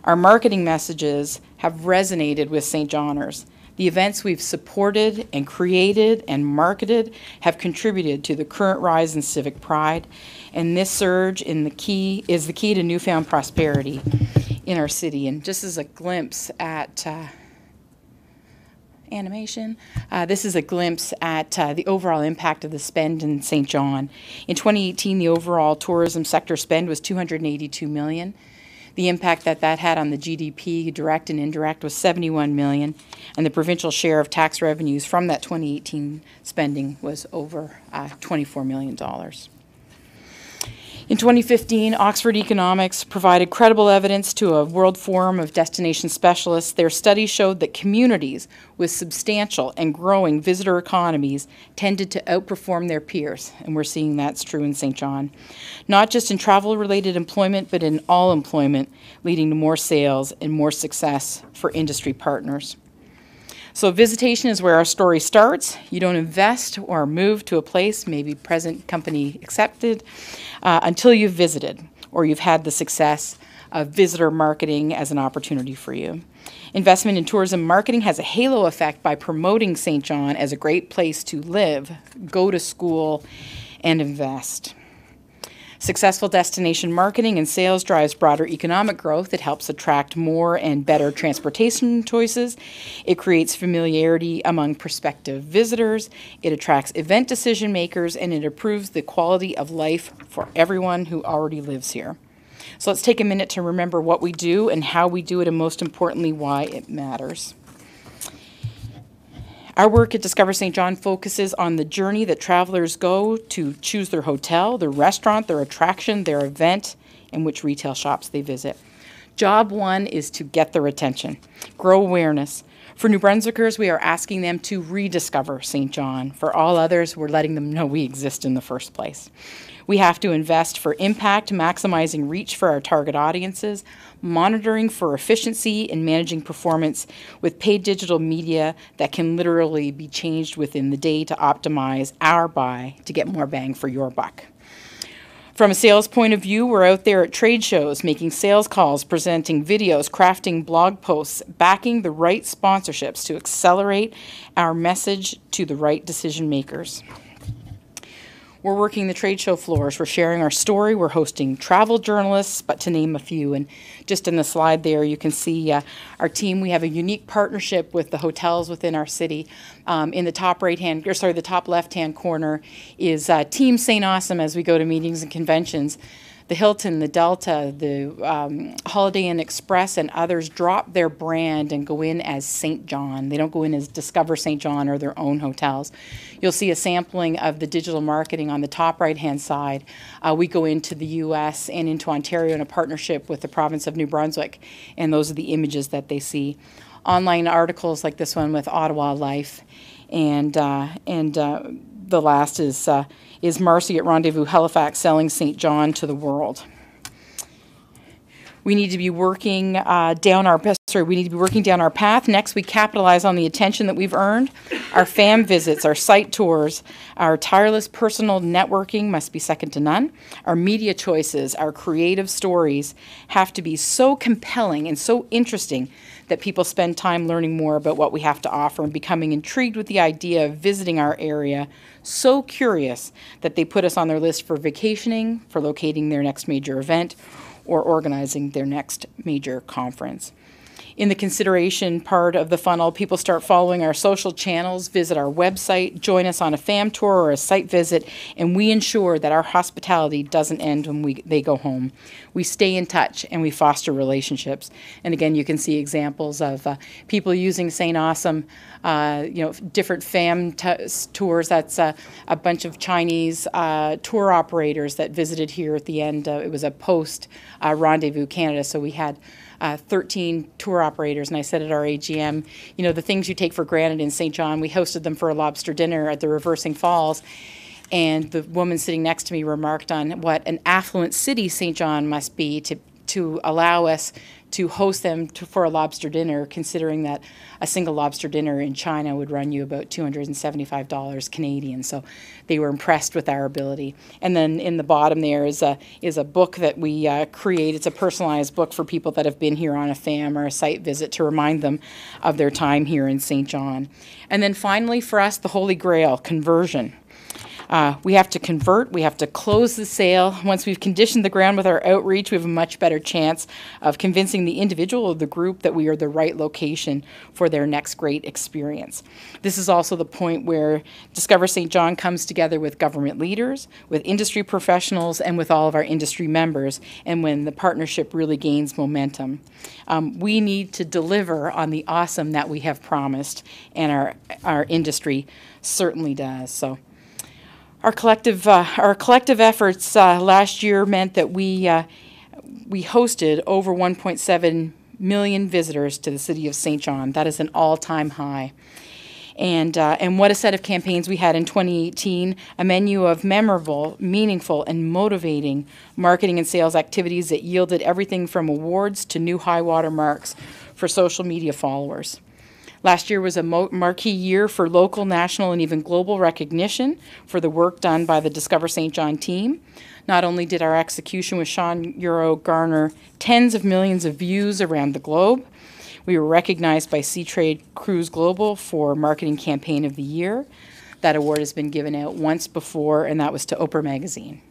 Our marketing messages have resonated with St. Johners. The events we've supported and created and marketed have contributed to the current rise in civic pride, and this surge is the key to newfound prosperity in our city. And just as a glimpse at animation, this is a glimpse at the overall impact of the spend in St. John. In 2018, the overall tourism sector spend was $282 million. The impact that had on the GDP, direct and indirect, was $71 million, and the provincial share of tax revenues from that 2018 spending was over $24 million. In 2015, Oxford Economics provided credible evidence to a World Forum of Destination Specialists. Their study showed that communities with substantial and growing visitor economies tended to outperform their peers, and we're seeing that's true in St. John. Not just in travel-related employment, but in all employment, leading to more sales and more success for industry partners. So visitation is where our story starts. You don't invest or move to a place, maybe present company accepted, until you've visited or you've had the success of visitor marketing as an opportunity for you. Investment in tourism marketing has a halo effect by promoting St. John as a great place to live, go to school, and invest. Successful destination marketing and sales drives broader economic growth. It helps attract more and better transportation choices. It creates familiarity among prospective visitors. It attracts event decision makers, and it improves the quality of life for everyone who already lives here. So let's take a minute to remember what we do and how we do it, and most importantly, why it matters. Our work at Discover St. John focuses on the journey that travelers go to choose their hotel, their restaurant, their attraction, their event, and which retail shops they visit. Job one is to get their attention, grow awareness. For New Brunswickers, we are asking them to rediscover St. John. For all others, we're letting them know we exist in the first place. We have to invest for impact, maximizing reach for our target audiences, monitoring for efficiency, and managing performance with paid digital media that can literally be changed within the day to optimize our buy to get more bang for your buck. From a sales point of view, we're out there at trade shows, making sales calls, presenting videos, crafting blog posts, backing the right sponsorships to accelerate our message to the right decision makers. We're working the trade show floors. We're sharing our story. We're hosting travel journalists, but to name a few. And just in the slide there, you can see our team. We have a unique partnership with the hotels within our city. In the top the top left-hand corner is Team St. Awesome as we go to meetings and conventions. The Hilton, the Delta, the Holiday Inn Express, and others drop their brand and go in as St. John. They don't go in as Discover St. John or their own hotels. You'll see a sampling of the digital marketing on the top right-hand side. We go into the U.S. and into Ontario in a partnership with the province of New Brunswick, and those are the images that they see. online articles like this one with Ottawa Life, and the last is Marcy at Rendezvous Halifax selling St. John to the world. We need to be working down our path. Next, we capitalize on the attention that we've earned. Our FAM visits, our site tours, our tireless personal networking must be second to none. Our media choices, our creative stories have to be so compelling and so interesting that people spend time learning more about what we have to offer and becoming intrigued with the idea of visiting our area, so curious that they put us on their list for vacationing, for locating their next major event, or organizing their next major conference. In the consideration part of the funnel, people start following our social channels, visit our website, join us on a FAM tour or a site visit, and we ensure that our hospitality doesn't end when they go home. We stay in touch and we foster relationships. And again, you can see examples of people using St. Awesome, different FAM tours. That's a bunch of Chinese tour operators that visited here at the end. It was a post Rendezvous Canada, so we had 13 tour operators, and I said at our AGM, the things you take for granted in St. John, we hosted them for a lobster dinner at the Reversing Falls, and the woman sitting next to me remarked on what an affluent city St. John must be to allow us to host them for a lobster dinner, considering that a single lobster dinner in China would run you about $275 Canadian. So they were impressed with our ability. And then in the bottom there is a book that we create. It's a personalized book for people that have been here on a FAM or a site visit to remind them of their time here in St. John. And then finally for us, the Holy Grail, conversion. We have to convert, we have to close the sale. Once we've conditioned the ground with our outreach, we have a much better chance of convincing the individual or the group that we are the right location for their next great experience. This is also the point where Discover St. John comes together with government leaders, with industry professionals, and with all of our industry members, and when the partnership really gains momentum. We need to deliver on the awesome that we have promised, and our industry certainly does. So. Our collective efforts last year meant that we hosted over 1.7 million visitors to the city of St. John. That is an all-time high. And what a set of campaigns we had in 2018, a menu of memorable, meaningful, and motivating marketing and sales activities that yielded everything from awards to new high-water marks for social media followers. Last year was a marquee year for local, national, and even global recognition for the work done by the Discover St. John team. Not only did our execution with Sean Euro garner tens of millions of views around the globe, we were recognized by Seatrade Cruise Global for Marketing Campaign of the Year. That award has been given out once before, and that was to Oprah Magazine.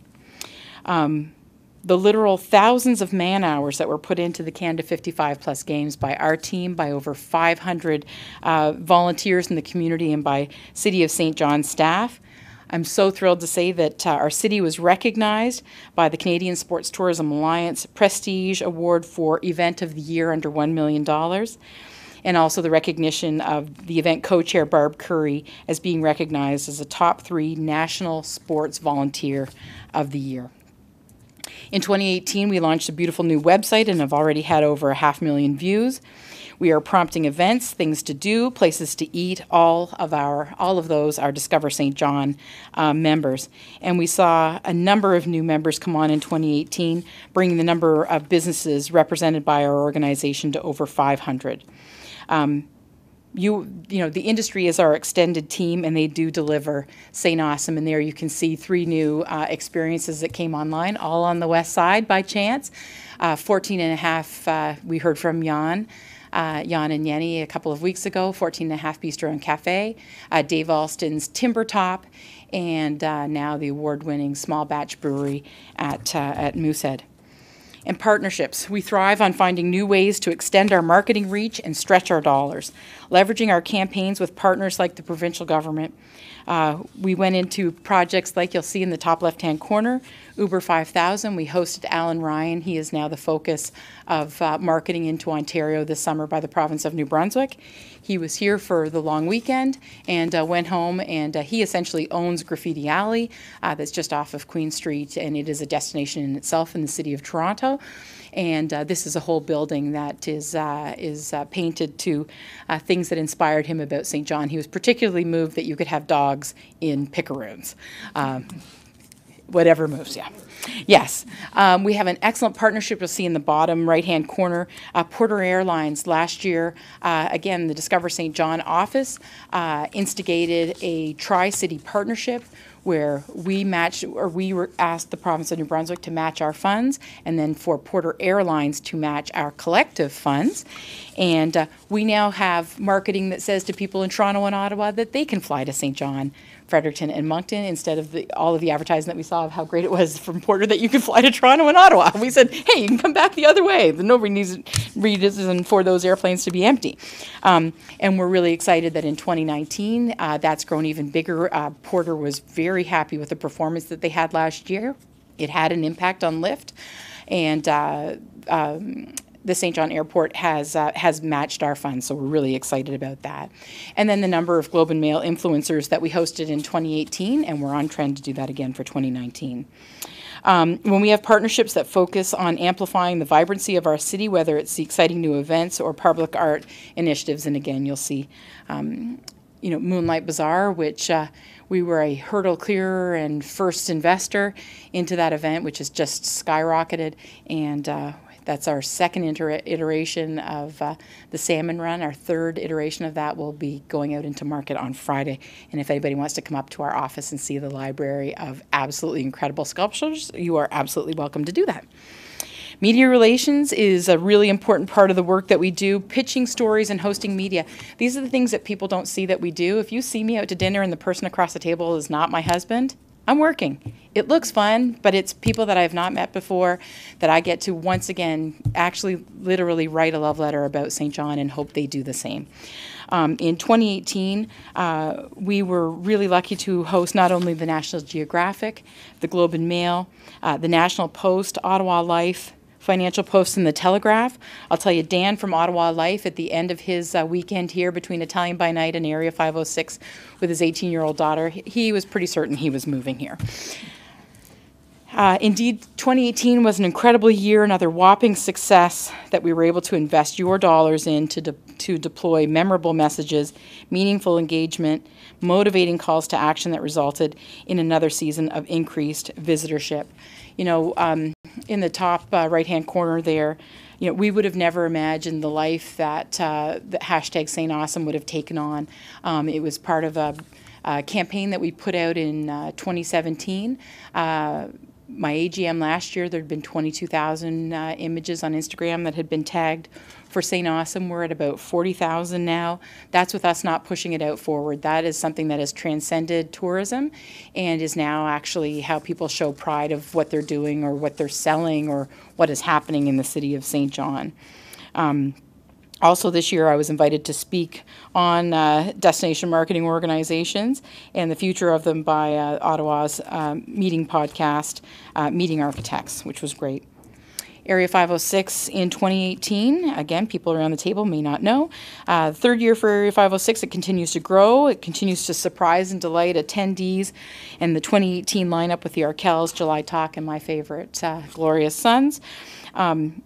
The literal thousands of man-hours that were put into the Canada 55-plus games by our team, by over 500 volunteers in the community, and by City of St. John staff. I'm so thrilled to say that our city was recognized by the Canadian Sports Tourism Alliance Prestige Award for Event of the Year under $1 million, and also the recognition of the event co-chair Barb Curry as being recognized as a top 3 National Sports Volunteer of the Year. In 2018, we launched a beautiful new website and have already had over 500,000 views. We are prompting events, things to do, places to eat, all of those are Discover St. John members. And we saw a number of new members come on in 2018, bringing the number of businesses represented by our organization to over 500. The industry is our extended team, and they do deliver St. Awesome. And there you can see 3 new experiences that came online, all on the west side by chance. 14 and a half, we heard from Jan and Yenny a couple of weeks ago, 14 and a half Bistro and Cafe, Dave Alston's Timber Top, and now the award-winning Small Batch Brewery at Moosehead. And partnerships. We thrive on finding new ways to extend our marketing reach and stretch our dollars, leveraging our campaigns with partners like the provincial government. We went into projects like you'll see in the top left-hand corner, Uber 5000. We hosted Alan Ryan. He is now the focus of marketing into Ontario this summer by the province of New Brunswick. He was here for the long weekend and went home, and he essentially owns Graffiti Alley that's just off of Queen Street, and it is a destination in itself in the city of Toronto. And this is a whole building that is painted to things that inspired him about St. John. He was particularly moved that you could have dogs in picaroons. Whatever moves you. Yes, we have an excellent partnership. You'll see in the bottom right-hand corner. Porter Airlines last year, again, the Discover St. John office instigated a tri-city partnership where we asked the province of New Brunswick to match our funds, and then for Porter Airlines to match our collective funds. And we now have marketing that says to people in Toronto and Ottawa that they can fly to St. John, Fredericton, and Moncton instead of all of the advertising that we saw of how great it was from Porter that you could fly to Toronto and Ottawa. We said, hey, you can come back the other way. Nobody needs reason for those airplanes to be empty. And we're really excited that in 2019, that's grown even bigger. Porter was very happy with the performance that they had last year. It had an impact on lift. And the St. John Airport has matched our funds, so we're really excited about that. And then the number of Globe and Mail influencers that we hosted in 2018, and we're on trend to do that again for 2019. When we have partnerships that focus on amplifying the vibrancy of our city, whether it's the exciting new events or public art initiatives, and again, you'll see, Moonlight Bazaar, which we were a hurdle clearer and first investor into that event, which has just skyrocketed, and that's our second iteration of the Salmon Run. Our third iteration of that will be going out into market on Friday. And if anybody wants to come up to our office and see the library of absolutely incredible sculptures, you are absolutely welcome to do that. Media relations is a really important part of the work that we do, pitching stories and hosting media. These are the things that people don't see that we do. If you see me out to dinner and the person across the table is not my husband, I'm working. It looks fun, but it's people that I have not met before that I get to once again actually literally write a love letter about St. John and hope they do the same. In 2018, we were really lucky to host not only the National Geographic, the Globe and Mail, the National Post, Ottawa Life, Financial Post, and the Telegraph. I'll tell you, Dan from Ottawa Life, at the end of his weekend here between Italian by Night and Area 506 with his 18-year-old daughter, he was pretty certain he was moving here. Indeed, 2018 was an incredible year, another whopping success that we were able to invest your dollars in to deploy memorable messages, meaningful engagement, motivating calls to action that resulted in another season of increased visitorship. In the top right-hand corner there, we would have never imagined the life that the hashtag St. Awesome would have taken on. It was part of a campaign that we put out in 2017. My AGM last year, there had been 22,000 images on Instagram that had been tagged for St. Awesome. We're at about 40,000 now. That's with us not pushing it out forward. That is something that has transcended tourism and is now actually how people show pride of what they're doing or what they're selling or what is happening in the city of St. John. Also this year, I was invited to speak on destination marketing organizations and the future of them by Ottawa's meeting podcast, Meeting Architects, which was great. Area 506 in 2018, again, people around the table may not know. Third year for Area 506, it continues to grow. It continues to surprise and delight attendees. And the 2018 lineup with the Arkells, July Talk, and my favorite, Glorious Sons.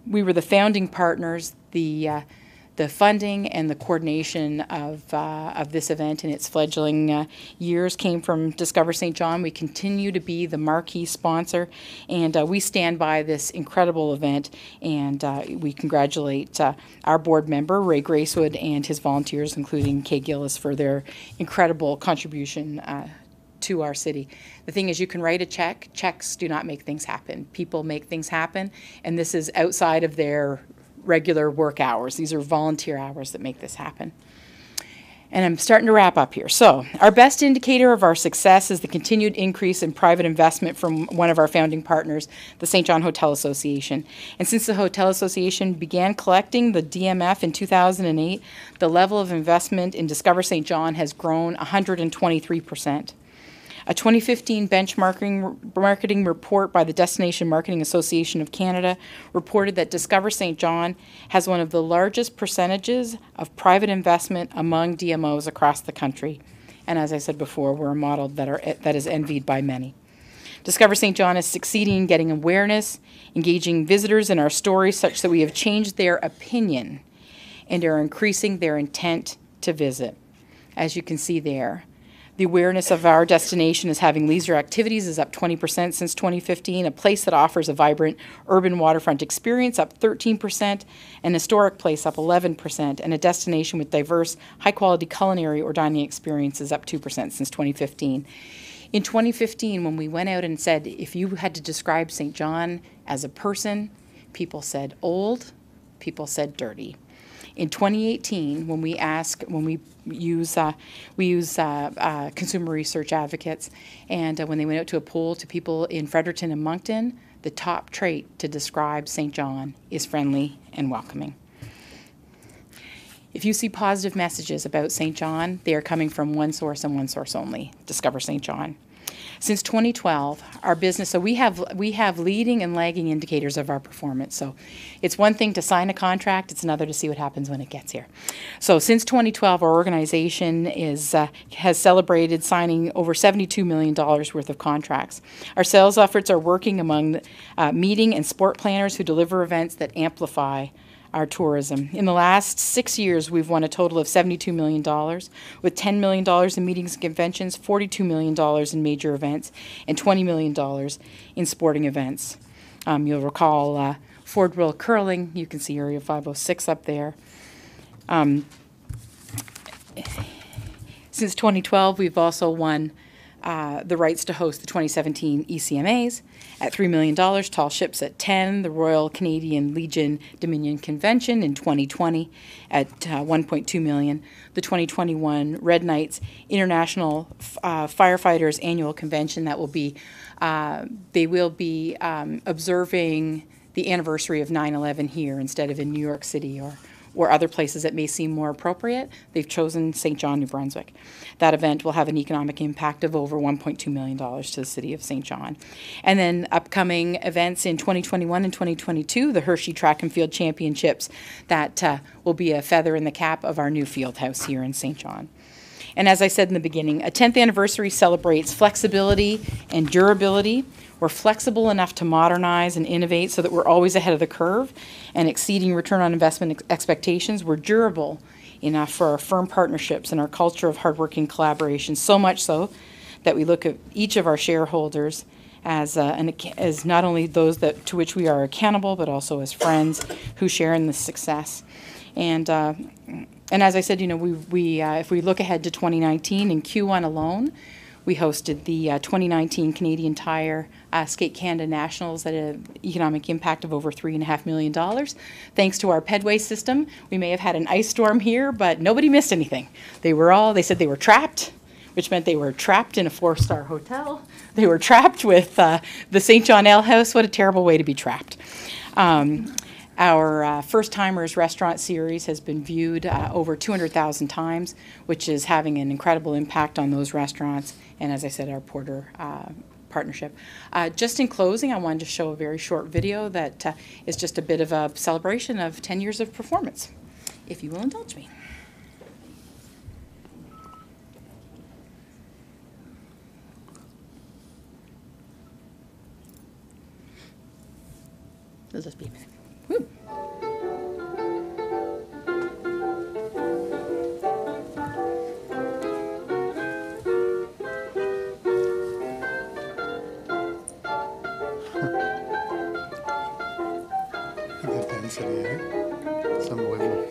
We were the founding partners, the funding and the coordination of this event in its fledgling years came from Discover St. John. We continue to be the marquee sponsor, and we stand by this incredible event, and we congratulate our board member, Ray Gracewood, and his volunteers, including Kay Gillis, for their incredible contribution to our city. The thing is, you can write a check. Checks do not make things happen. People make things happen, and this is outside of their regular work hours. These are volunteer hours that make this happen. And I'm starting to wrap up here. So, our best indicator of our success is the continued increase in private investment from one of our founding partners, the St. John Hotel Association. And since the Hotel Association began collecting the DMF in 2008, the level of investment in Discover St. John has grown 123%. A 2015 benchmarking report by the Destination Marketing Association of Canada reported that Discover St. John has one of the largest percentages of private investment among DMOs across the country. And as I said before, we're a model that is envied by many. Discover St. John is succeeding in getting awareness, engaging visitors in our stories such that we have changed their opinion and are increasing their intent to visit. As you can see there, the awareness of our destination as having leisure activities is up 20% since 2015, a place that offers a vibrant urban waterfront experience up 13%, an historic place up 11%, and a destination with diverse, high-quality culinary or dining experiences up 2% since 2015. In 2015, when we went out and said, if you had to describe St. John as a person, people said old, people said dirty. In 2018, when we use consumer research advocates, and when they went out to a poll to people in Fredericton and Moncton, the top trait to describe St. John is friendly and welcoming. If you see positive messages about St. John, they are coming from one source and one source only, Discover St. John. Since 2012, our business, so we have leading and lagging indicators of our performance. So it's one thing to sign a contract, it's another to see what happens when it gets here. So since 2012, our organization has celebrated signing over $72 million worth of contracts. Our sales efforts are working among meeting and sport planners who deliver events that amplify our tourism. In the last 6 years, we've won a total of $72 million, with $10 million in meetings and conventions, $42 million in major events, and $20 million in sporting events. You'll recall Ford Wheel Curling. You can see Area 506 up there. Since 2012, we've also won the rights to host the 2017 ECMAs at $3 million, Tall Ships at 10, the Royal Canadian Legion Dominion Convention in 2020 at $1.2 million, the 2021 Red Knights International Firefighters Annual Convention that will be, they will be observing the anniversary of 9/11 here instead of in New York City or other places that may seem more appropriate. They've chosen St. John, New Brunswick. That event will have an economic impact of over $1.2 million to the city of St. John. And then upcoming events in 2021 and 2022, the Hershey Track and Field Championships, that will be a feather in the cap of our new field house here in St. John. And as I said in the beginning, a 10th anniversary celebrates flexibility and durability. We're flexible enough to modernize and innovate so that we're always ahead of the curve and exceeding return on investment expectations. We're durable enough for our firm partnerships and our culture of hardworking collaboration, so much so that we look at each of our shareholders as not only those to which we are accountable, but also as friends who share in the success. And as I said, if we look ahead to 2019, in Q1 alone, we hosted the 2019 Canadian Tire Skate Canada Nationals at an economic impact of over $3.5 million. Thanks to our pedway system, we may have had an ice storm here, but nobody missed anything. They said they were trapped, which meant they were trapped in a 4-star hotel. They were trapped with the St. John Ale House. What a terrible way to be trapped. Our First Timers restaurant series has been viewed over 200,000 times, which is having an incredible impact on those restaurants. And as I said, our Porter partnership. Just in closing, I wanted to show a very short video that is just a bit of a celebration of 10 years of performance, if you will indulge me. It'll just be a minute. Woo. The density, eh? It's unbelievable.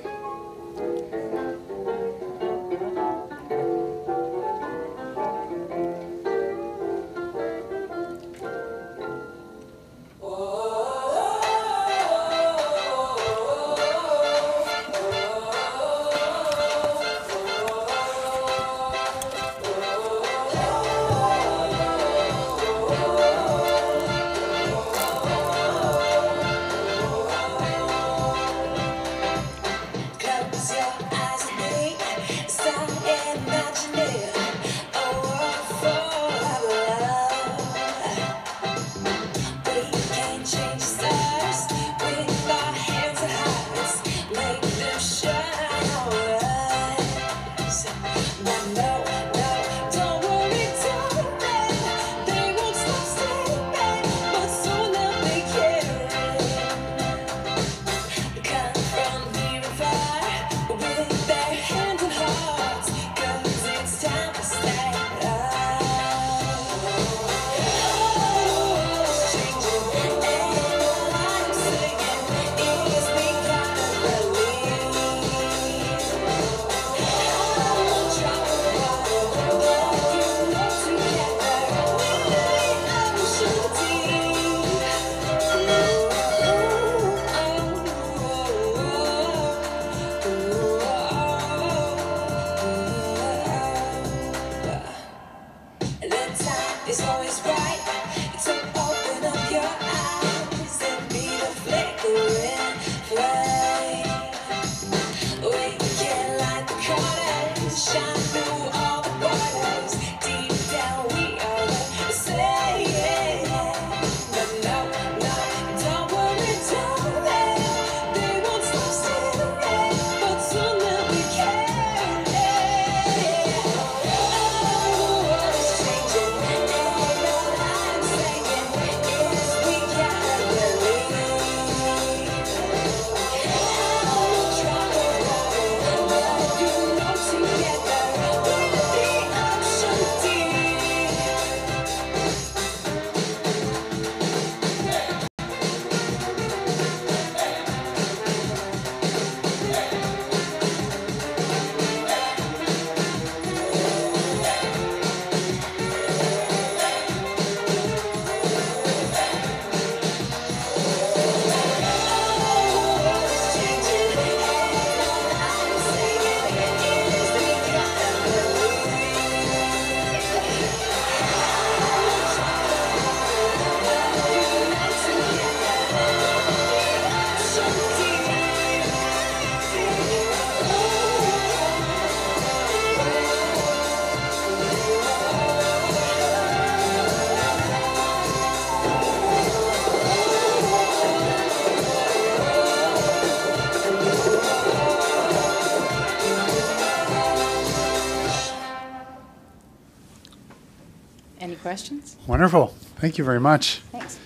Any questions? Wonderful. Thank you very much. Thanks.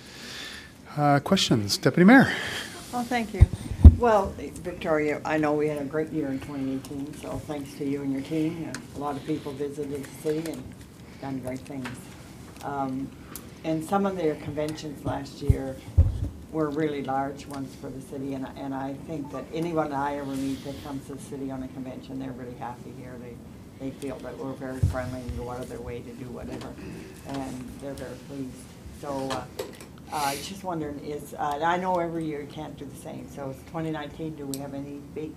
Questions? Deputy Mayor? Well, thank you. Well, Victoria, I know we had a great year in 2018, so thanks to you and your team. A lot of people visited the city and done great things. And some of their conventions last year were really large ones for the city, and I think that anyone I ever meet that comes to the city on a convention, they're really happy here. They feel that we're very friendly and go out of their way to do whatever, and they're very pleased. So I just wondering, I know every year you can't do the same, so it's 2019, do we have any big,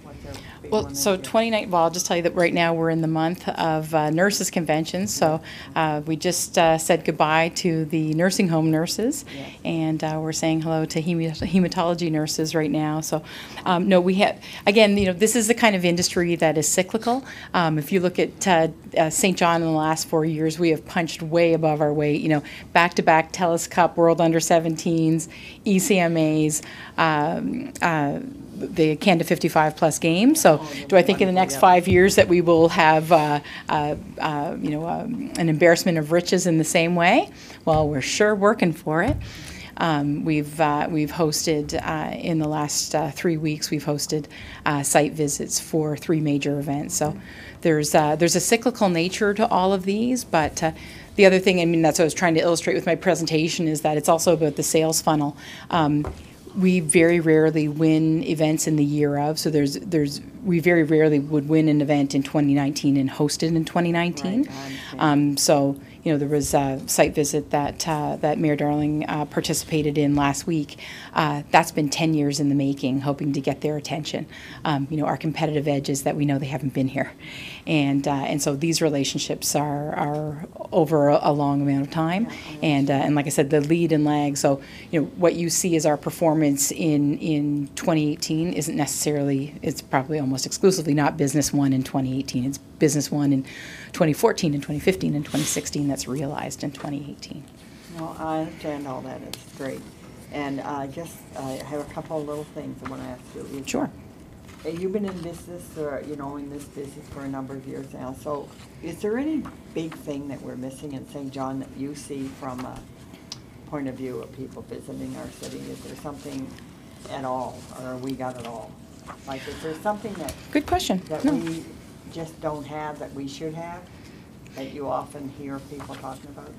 what's our big one Well, this so year? 29, well, I'll just tell you that right now we're in the month of nurses convention. So we just said goodbye to the nursing home nurses, Yes. and we're saying hello to hematology nurses right now. So no, we have, again, this is the kind of industry that is cyclical. If you look at St. John in the last 4 years, we have punched way above our weight, back-to-back TELUS Cup, World Under-17s, ECMAs, the Canada 55 plus game. So do I think in the next 5 years that we will have an embarrassment of riches in the same way? Well, we're sure working for it. We've hosted in the last 3 weeks. We've hosted site visits for 3 major events. So there's a cyclical nature to all of these, but the other thing, that's what I was trying to illustrate with my presentation, is that it's also about the sales funnel. We very rarely win events in the year of, so we very rarely would win an event in 2019 and host it in 2019. Right, So there was a site visit that Mayor Darling participated in last week. That's been 10 years in the making, hoping to get their attention. Our competitive edge is that we know they haven't been here, and so these relationships are over a long amount of time. And like I said, the lead and lag. So what you see as our performance in 2018 isn't necessarily. It's probably almost exclusively not business won in 2018. It's business won in 2014 and 2015 and 2016 that's realized in 2018. Well, I understand all that. It's great. And I guess I have a couple of little things I want to ask you. Sure. You've been in business, in this business for a number of years now. So is there any big thing that we're missing in St. John that you see from a point of view of people visiting our city? Is there something at all, or we got it all? Like, is there something that... Good question. That No. we just don't have that we should have, that you often hear people talking about?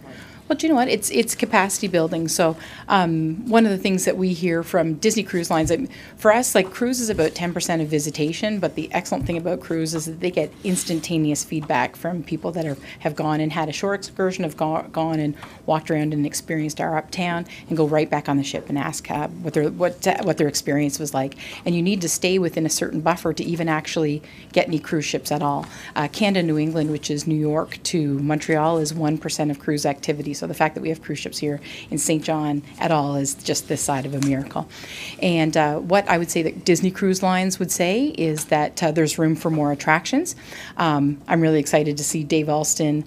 Well, do you know what? It's capacity building. So one of the things that we hear from Disney Cruise Lines, for us, cruise is about 10% of visitation, but the excellent thing about cruise is that they get instantaneous feedback from people that have gone and had a short excursion, have gone and walked around and experienced our uptown, and go right back on the ship and ask what their experience was like. And you need to stay within a certain buffer to even actually get any cruise ships at all. Canada, New England, which is New York to Montreal, is 1% of cruise activity. So the fact that we have cruise ships here in St. John at all is just this side of a miracle. And what I would say that Disney Cruise Lines would say is that there's room for more attractions. I'm really excited to see Dave Alston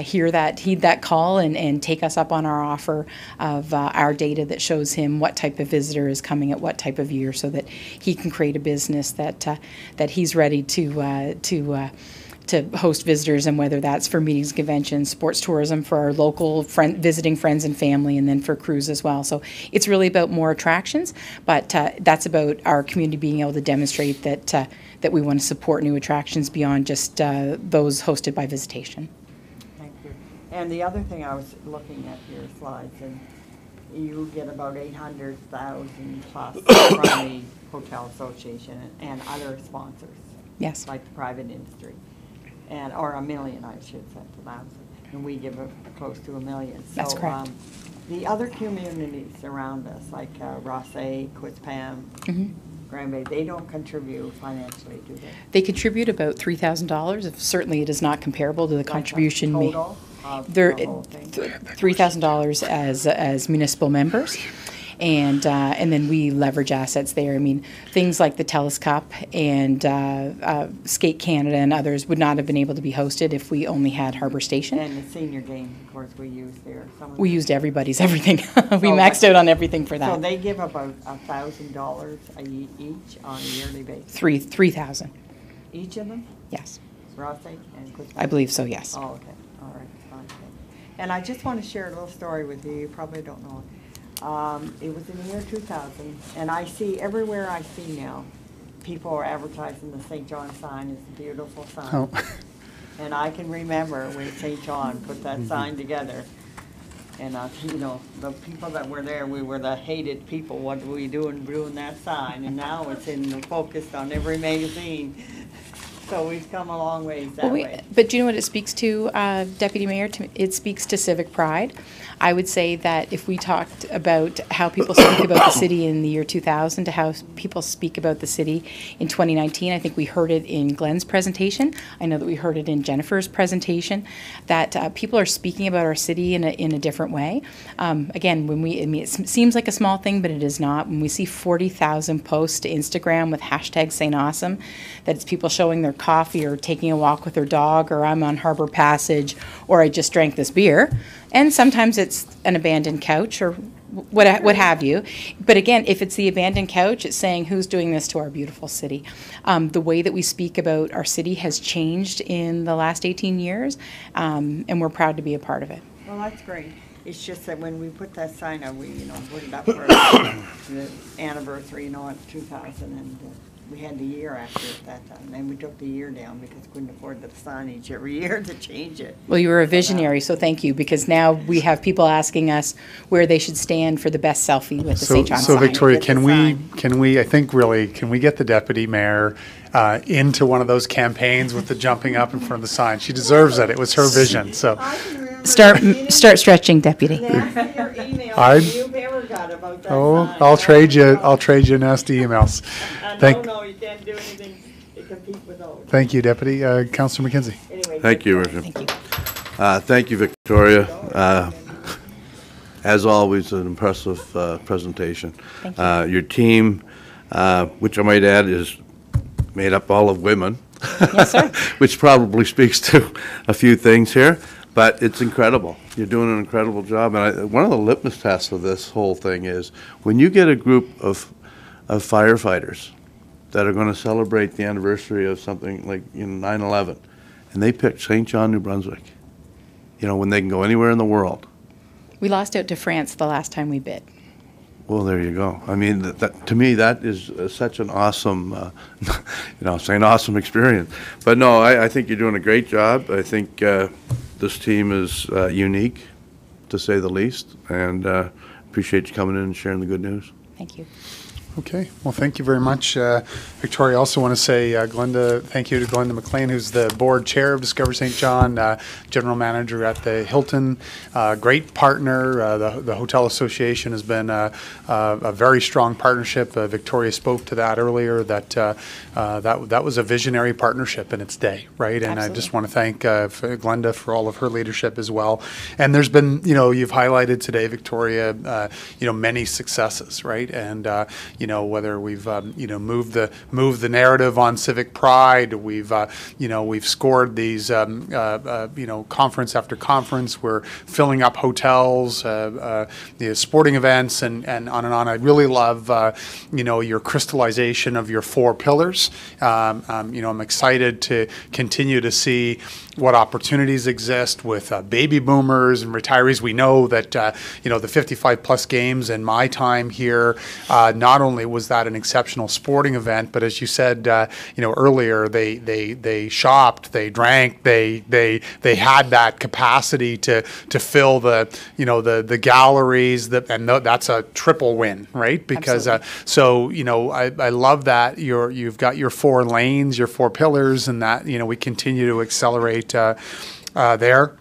heed that call and take us up on our offer of our data that shows him what type of visitor is coming at what type of year, so that he can create a business that he's ready to host visitors, and whether that's for meetings, conventions, sports tourism for our local visiting friends and family, and then for cruise as well. So it's really about more attractions, but that's about our community being able to demonstrate that we want to support new attractions beyond just those hosted by visitation. Thank you. And the other thing, I was looking at your slides, and you get about 800,000 plus from the Hotel Association and other sponsors. Yes. Like the private industry. Or $1 million, I should say, 1,000, and we give close to $1 million. That's correct. The other communities around us, like Rossay, Quispam, Grand Bay, they don't contribute financially, do they? They contribute about $3,000. Certainly, it is not comparable to the contribution made. Total of They're the whole thing? $3,000 as municipal members. And then we leverage assets there. I mean, things like the TELUS Cup and Skate Canada and others would not have been able to be hosted if we only had Harbour Station. And the senior game, of course, we used there. We used everybody's everything. We maxed out on everything for that. So they give about $1,000 each on a yearly basis? 3,000. Each of them? Yes. Rossay and Quispam? I believe so, yes. Oh, okay. All right. Fine. And I just want to share a little story with you. You probably don't know it. It was in the year 2000, and I see everywhere I see now, people are advertising the St. John sign. It's a beautiful sign. Oh. And I can remember when St. John put that sign together. And, you know, the people that were there, we were the hated people. What were we doing that sign? And now it's focused on every magazine. So we've come a long ways that way. But do you know what it speaks to, Deputy Mayor? It speaks to civic pride. I would say that if we talked about how people speak about the city in the year 2000 to how people speak about the city in 2019, I think we heard it in Glenn's presentation. I know that we heard it in Jennifer's presentation, that people are speaking about our city in a different way. Again, it seems like a small thing, but it is not. When we see 40,000 posts to Instagram with hashtag St. Awesome, that it's people showing their coffee or taking a walk with their dog, or I'm on Harbor Passage, or I just drank this beer. And sometimes it's an abandoned couch or what have you. But again, if it's the abandoned couch, it's saying who's doing this to our beautiful city. The way that we speak about our city has changed in the last 18 years, and we're proud to be a part of it. Well, that's great. It's just that when we put that sign up, we, put it up for the anniversary, at 2000, and we had the year after at that time. And we took the year down because we couldn't afford the signage every year to change it. Well, you were a visionary, so thank you, because now we have people asking us where they should stand for the best selfie with the St. John sign. So Victoria, can we, I think really, can we get the deputy mayor into one of those campaigns with the jumping up in front of the sign? She deserves it. It was her vision, so. Start stretching, deputy. Nastier emails you've ever got about that sign. I'll trade you nasty emails. No, you can't do anything to compete with those. Thank you, Deputy. Councillor McKenzie. Anyway, Thank you, Richard. Thank you. Thank you, Victoria. As always, an impressive presentation. Thank you. Your team, which I might add, is made up all of women. Yes, sir. Which probably speaks to a few things here. But it's incredible. You're doing an incredible job. And one of the litmus tests of this whole thing is when you get a group of firefighters that are going to celebrate the anniversary of something like 9/11, and they pick St. John, New Brunswick, when they can go anywhere in the world. We lost out to France the last time we bid. Well, there you go. I mean, that to me, that is such an awesome, St. Awesome experience. But no, I think you're doing a great job. I think this team is unique, to say the least, and appreciate you coming in and sharing the good news. Thank you. Okay, well, thank you very much, Victoria. I also want to say, thank you to Glenda McLean, who's the board chair of Discover St. John, general manager at the Hilton, great partner. The Hotel Association has been a very strong partnership. Victoria spoke to that earlier, that was a visionary partnership in its day, right? And Absolutely. I just want to thank Glenda for all of her leadership as well. And there's been, you've highlighted today, Victoria, many successes, right? And, whether we've moved the narrative on civic pride, we've scored these conference after conference. We're filling up hotels, the sporting events, and on and on. I really love your crystallization of your 4 pillars. I'm excited to continue to see what opportunities exist with baby boomers and retirees. We know that the 55+ games in my time here, not only was that an exceptional sporting event, but as you said earlier, they shopped, they drank, they had that capacity to fill the galleries, and that's a triple win, right? Because I love that you've got your 4 lanes, your 4 pillars, and that we continue to accelerate there.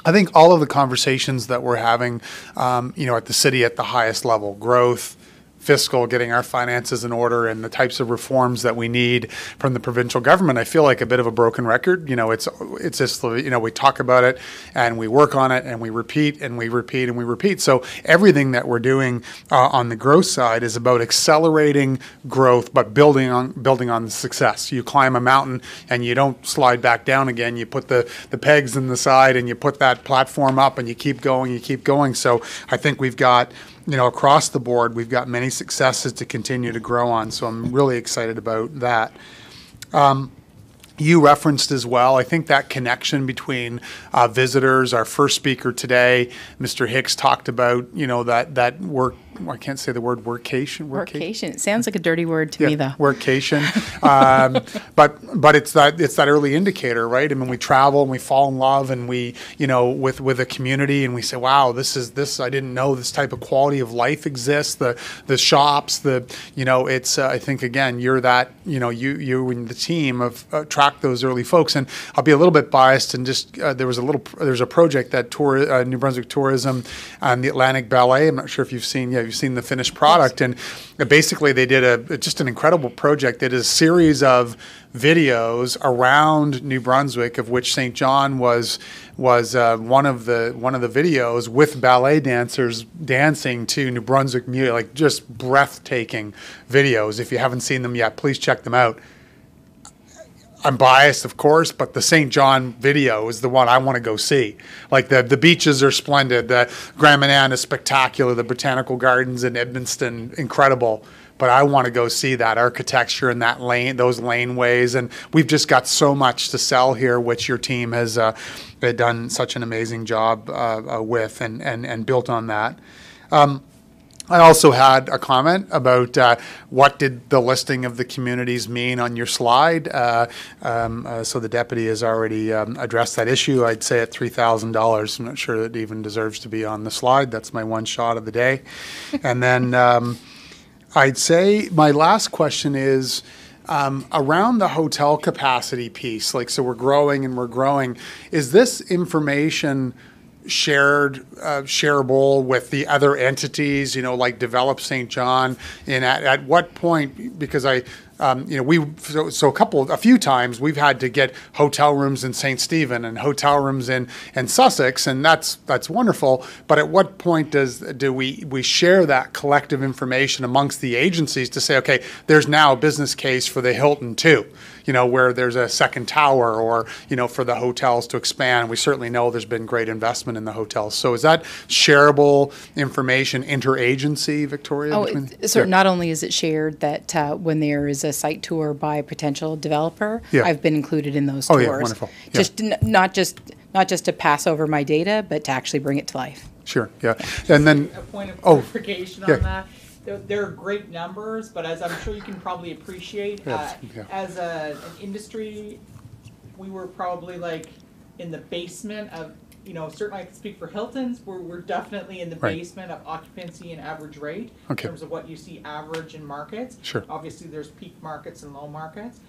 I think all of the conversations that we're having, at the city at the highest level, growth, fiscal, getting our finances in order, and the types of reforms that we need from the provincial government, I feel like a bit of a broken record. It's just, we talk about it and we work on it and we repeat and we repeat and we repeat. So everything that we're doing on the growth side is about accelerating growth, but building on the success. You climb a mountain and you don't slide back down again. You put the pegs in the side and you put that platform up and you keep going. So I think we've got, across the board, we've got many successes to continue to grow on. So I'm really excited about that. you referenced as well. I think that connection between visitors, our first speaker today, Mr. Hicks, talked about, that work, I can't say the word workation. Workation. It sounds like a dirty word to me, though. Workation. But it's that early indicator, right? I mean, we travel and we fall in love and we, with a community, and we say, wow, this, I didn't know this type of quality of life exists. The shops, it's, I think, again, you're that, you and the team have tracked those early folks. And I'll be a little bit biased and just, there's a project that New Brunswick Tourism and the Atlantic Ballet, I'm not sure if you've seen the finished product. And basically they did just an incredible project. They did a series of videos around New Brunswick, of which St. John was one of the videos, with ballet dancers dancing to New Brunswick music, like just breathtaking videos. If you haven't seen them yet, please check them out. I'm biased, of course, but the St. John video is the one I want to go see. Like the beaches are splendid, the Grand Manan is spectacular, the Botanical Gardens in Edmundston, incredible. But I want to go see that architecture and that those laneways, and we've just got so much to sell here, which your team has done such an amazing job with and built on that. I also had a comment about what did the listing of the communities mean on your slide. So the deputy has already addressed that issue. I'd say at $3,000. I'm not sure that it even deserves to be on the slide. That's my one shot of the day. And then I'd say my last question is around the hotel capacity piece. Like, so we're growing and we're growing. Is this information shareable with the other entities, like Develop St. John? And at what point, because a few times we've had to get hotel rooms in St. Stephen and hotel rooms in Sussex, and that's wonderful. But at what point do we share that collective information amongst the agencies to say, okay, there's now a business case for the Hilton too, where there's a second tower, or, for the hotels to expand. We certainly know there's been great investment in the hotels. So is that shareable information interagency, Victoria? Not only is it shared, that when there is a site tour by a potential developer, Yeah. I've been included in those tours. Oh, yeah, wonderful. Yeah. Not just to pass over my data, but to actually bring it to life. Sure, yeah. And then, A point of clarification on that. They're great numbers, but as I'm sure you can probably appreciate, as an industry, we were probably like in the basement of, certainly I can speak for Hilton's, we're definitely in the basement of occupancy and average rate in terms of what you see average in markets. Sure. Obviously, there's peak markets and low markets.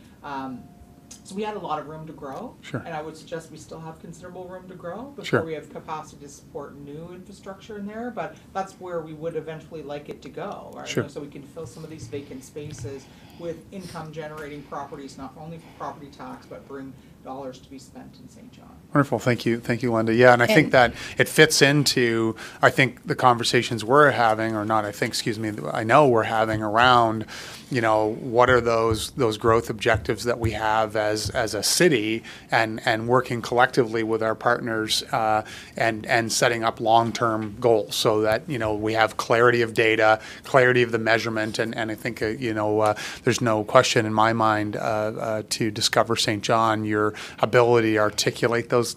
So we had a lot of room to grow, Sure. and I would suggest we still have considerable room to grow before Sure. we have capacity to support new infrastructure in there, but that's where we would eventually like it to go, right? Sure. So we can fill some of these vacant spaces with income-generating properties, not only for property tax, but bring dollars to be spent in St. John. Wonderful. Thank you, Linda. Yeah, and I think that it fits into, the conversations we're having, or not, I know we're having around, what are those growth objectives that we have as a city, and working collectively with our partners and setting up long-term goals so that, we have clarity of data, clarity of the measurement, and I think, there's no question in my mind to Discover St. John, your ability to articulate those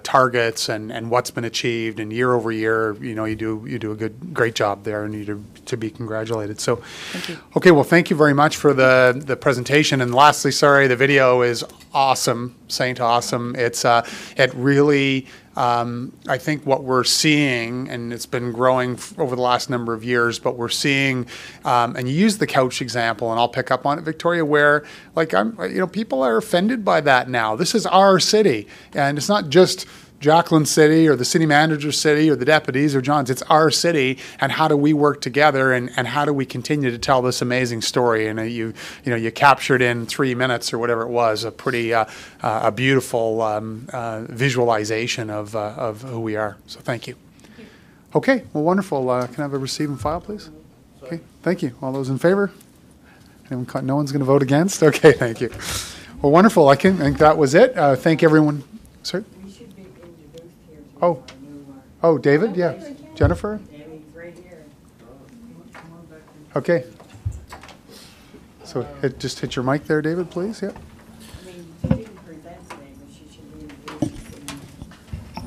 targets and what's been achieved, and year over year, you do a great job there, and you to be congratulated. So, thank you. Okay, well, thank you very much for the presentation. And lastly, sorry, the video is awesome, Saint awesome. It really. I think what we're seeing, and it's been growing over the last number of years, but we're seeing, and you use the couch example, and I'll pick up on it, Victoria, where people are offended by that now. This is our city, and it's not just Jacqueline's city or the city manager's city or the deputies or John's. It's our city, and how do we work together, and how do we continue to tell this amazing story? And you captured in 3 minutes or whatever it was a pretty a beautiful visualization of who we are. So thank you. Okay, well, wonderful. Can I have a receive and file, please? Okay, thank you. All those in favor? No one's going to vote against? Okay, thank you. Well, wonderful. I think that was it. Thank everyone. Sorry? Oh, David, yeah. Jennifer? Okay. So just hit your mic there, David, please. Yeah. I mean, she didn't present today, but she should be introduced.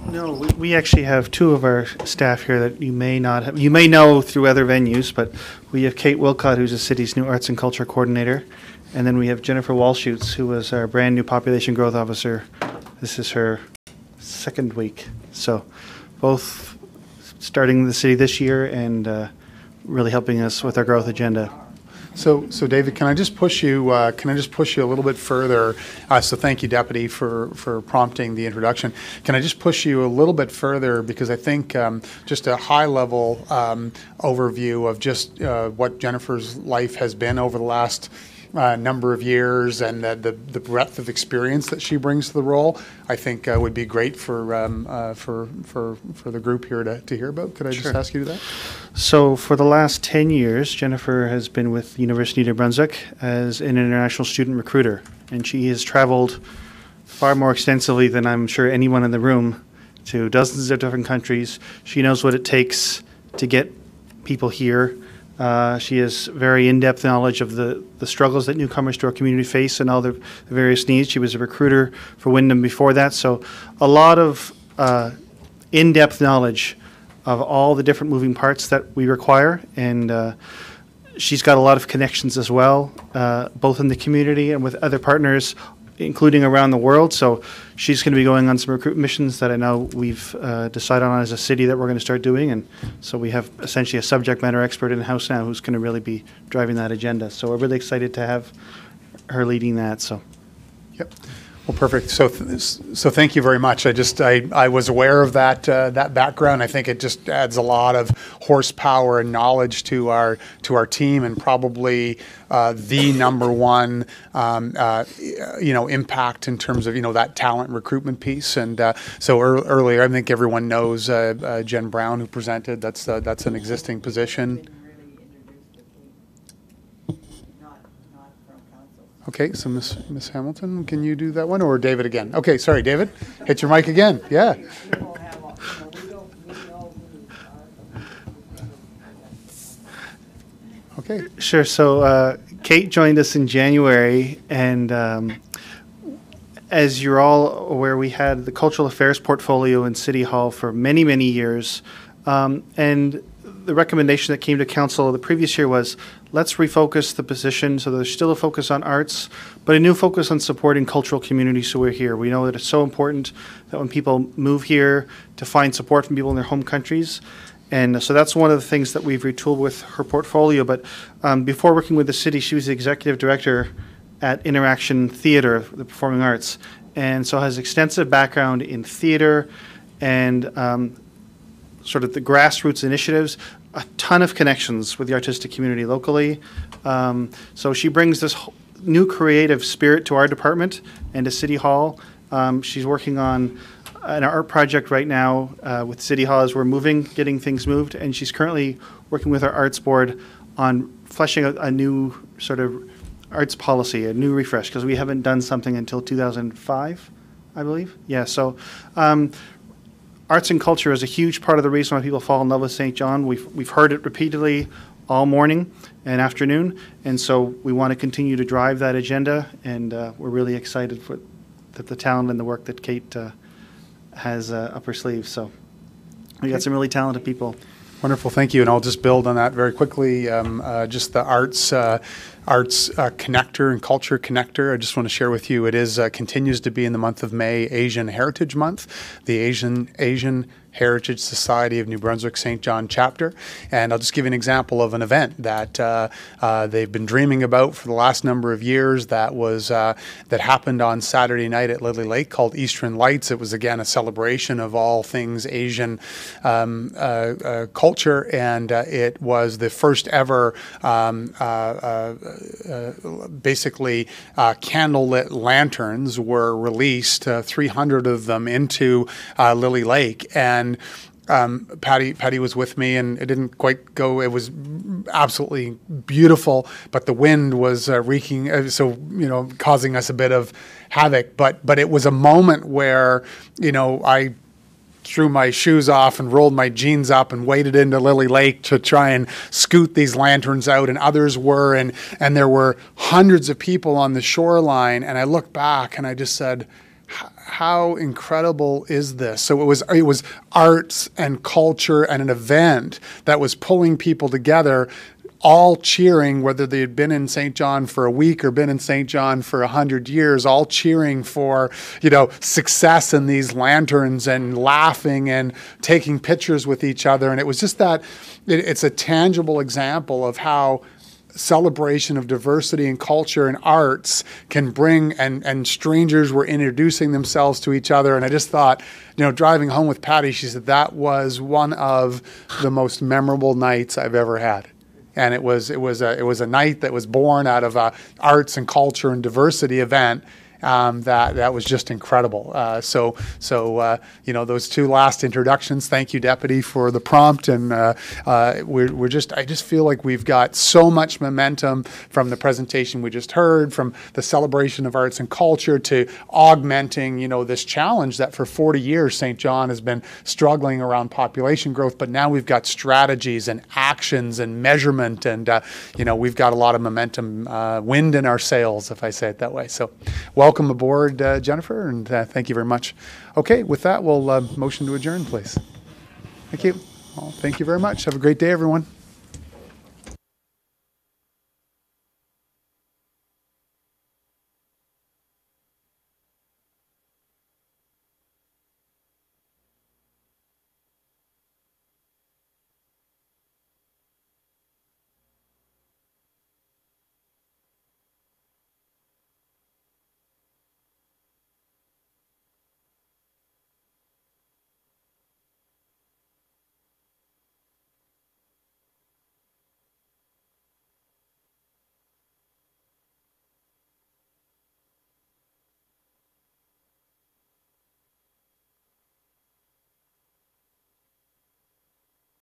No, we actually have two of our staff here that you may not have, you may know through other venues, but we have Kate Wilcott, who's the city's new arts and culture coordinator, and then we have Jennifer Walshutz, who was our brand new population growth officer. This is her second week. So both starting the city this year and really helping us with our growth agenda. So David, can I just push you? Can I just push you a little bit further? So thank you, Deputy, for prompting the introduction. Can I just push you a little bit further, because I think just a high level overview of just what Jennifer's life has been over the last number of years, and the breadth of experience that she brings to the role, I think would be great for the group here to hear about. Could I just ask you to do that? So for the last 10 years, Jennifer has been with the University of New Brunswick as an international student recruiter, and she has traveled far more extensively than I'm sure anyone in the room to dozens of different countries. She knows what it takes to get people here. She has very in-depth knowledge of the struggles that newcomers to our community face and all the various needs. She was a recruiter for Wyndham before that, so a lot of in-depth knowledge of all the different moving parts that we require, and she's got a lot of connections as well, both in the community and with other partners, including around the world. So she's going to be going on some recruitment missions that I know we've decided on as a city that we're going to start doing. And so we have essentially a subject matter expert in-house now who's going to really be driving that agenda. So we're really excited to have her leading that. So. Yep. Well, perfect. So thank you very much. I was aware of that background. I think it just adds a lot of horsepower and knowledge to our team, and probably the number one impact in terms of that talent recruitment piece. And so earlier, I think everyone knows Jen Brown, who presented. That's an existing position. Okay, so Miss Hamilton, can you do that one, or David again? Okay, sorry, David, hit your mic again. Yeah. Okay. Sure. So Kate joined us in January, and as you're all aware, we had the cultural affairs portfolio in City Hall for many, many years, and the recommendation that came to council the previous year was, let's refocus the position so there's still a focus on arts, but a new focus on supporting cultural communities. So we're here. We know that it's so important that when people move here to find support from people in their home countries. And so that's one of the things that we've retooled with her portfolio. But before working with the city, she was the executive director at Interaction Theatre, the performing arts, and so has extensive background in theater and sort of the grassroots initiatives, a ton of connections with the artistic community locally. So she brings this new creative spirit to our department and to City Hall. She's working on an art project right now with City Hall as we're getting things moved, and she's currently working with our arts board on fleshing out a new sort of arts policy, a new refresh, because we haven't done something until 2005, I believe. Yeah, so arts and culture is a huge part of the reason why people fall in love with St. John. We've heard it repeatedly all morning and afternoon, and so we want to continue to drive that agenda, and we're really excited for the talent and the work that Kate has up her sleeve. So we got some really talented people. Wonderful, thank you. And I'll just build on that very quickly. Just the arts connector and culture connector. I just want to share with you, it is continues to be in the month of May, Asian Heritage Month, the Asian Heritage Society of New Brunswick St. John chapter. And I'll just give you an example of an event that they've been dreaming about for the last number of years that happened on Saturday night at Lily Lake, called Eastern Lights. It was, again, a celebration of all things Asian culture, and it was the first ever basically candlelit lanterns were released, 300 of them, into Lily Lake. And Patty was with me, and it didn't quite go. It was absolutely beautiful, but the wind was wreaking, causing us a bit of havoc. But it was a moment where, I threw my shoes off and rolled my jeans up and waded into Lily Lake to try and scoot these lanterns out, and others were, and there were hundreds of people on the shoreline. And I looked back and I just said, how incredible is this? So it was arts and culture and an event that was pulling people together, all cheering, whether they had been in St. John for a week or been in St. John for 100 years, all cheering for, success in these lanterns and laughing and taking pictures with each other. And it was just that, it's a tangible example of how celebration of diversity and culture and arts can bring, and strangers were introducing themselves to each other. And I just thought, driving home with Patty, she said that was one of the most memorable nights I've ever had. And it was a night that was born out of a arts and culture and diversity event. That was just incredible. So those two last introductions. Thank you, Deputy, for the prompt, and I just feel like we've got so much momentum from the presentation we just heard, from the celebration of arts and culture to augmenting, this challenge that for 40 years St. John has been struggling around population growth, but now we've got strategies and actions and measurement, and we've got a lot of momentum, wind in our sails, if I say it that way. So, welcome aboard, Jennifer, and thank you very much. Okay, with that, we'll motion to adjourn, please. Thank you. Well, thank you very much. Have a great day, everyone.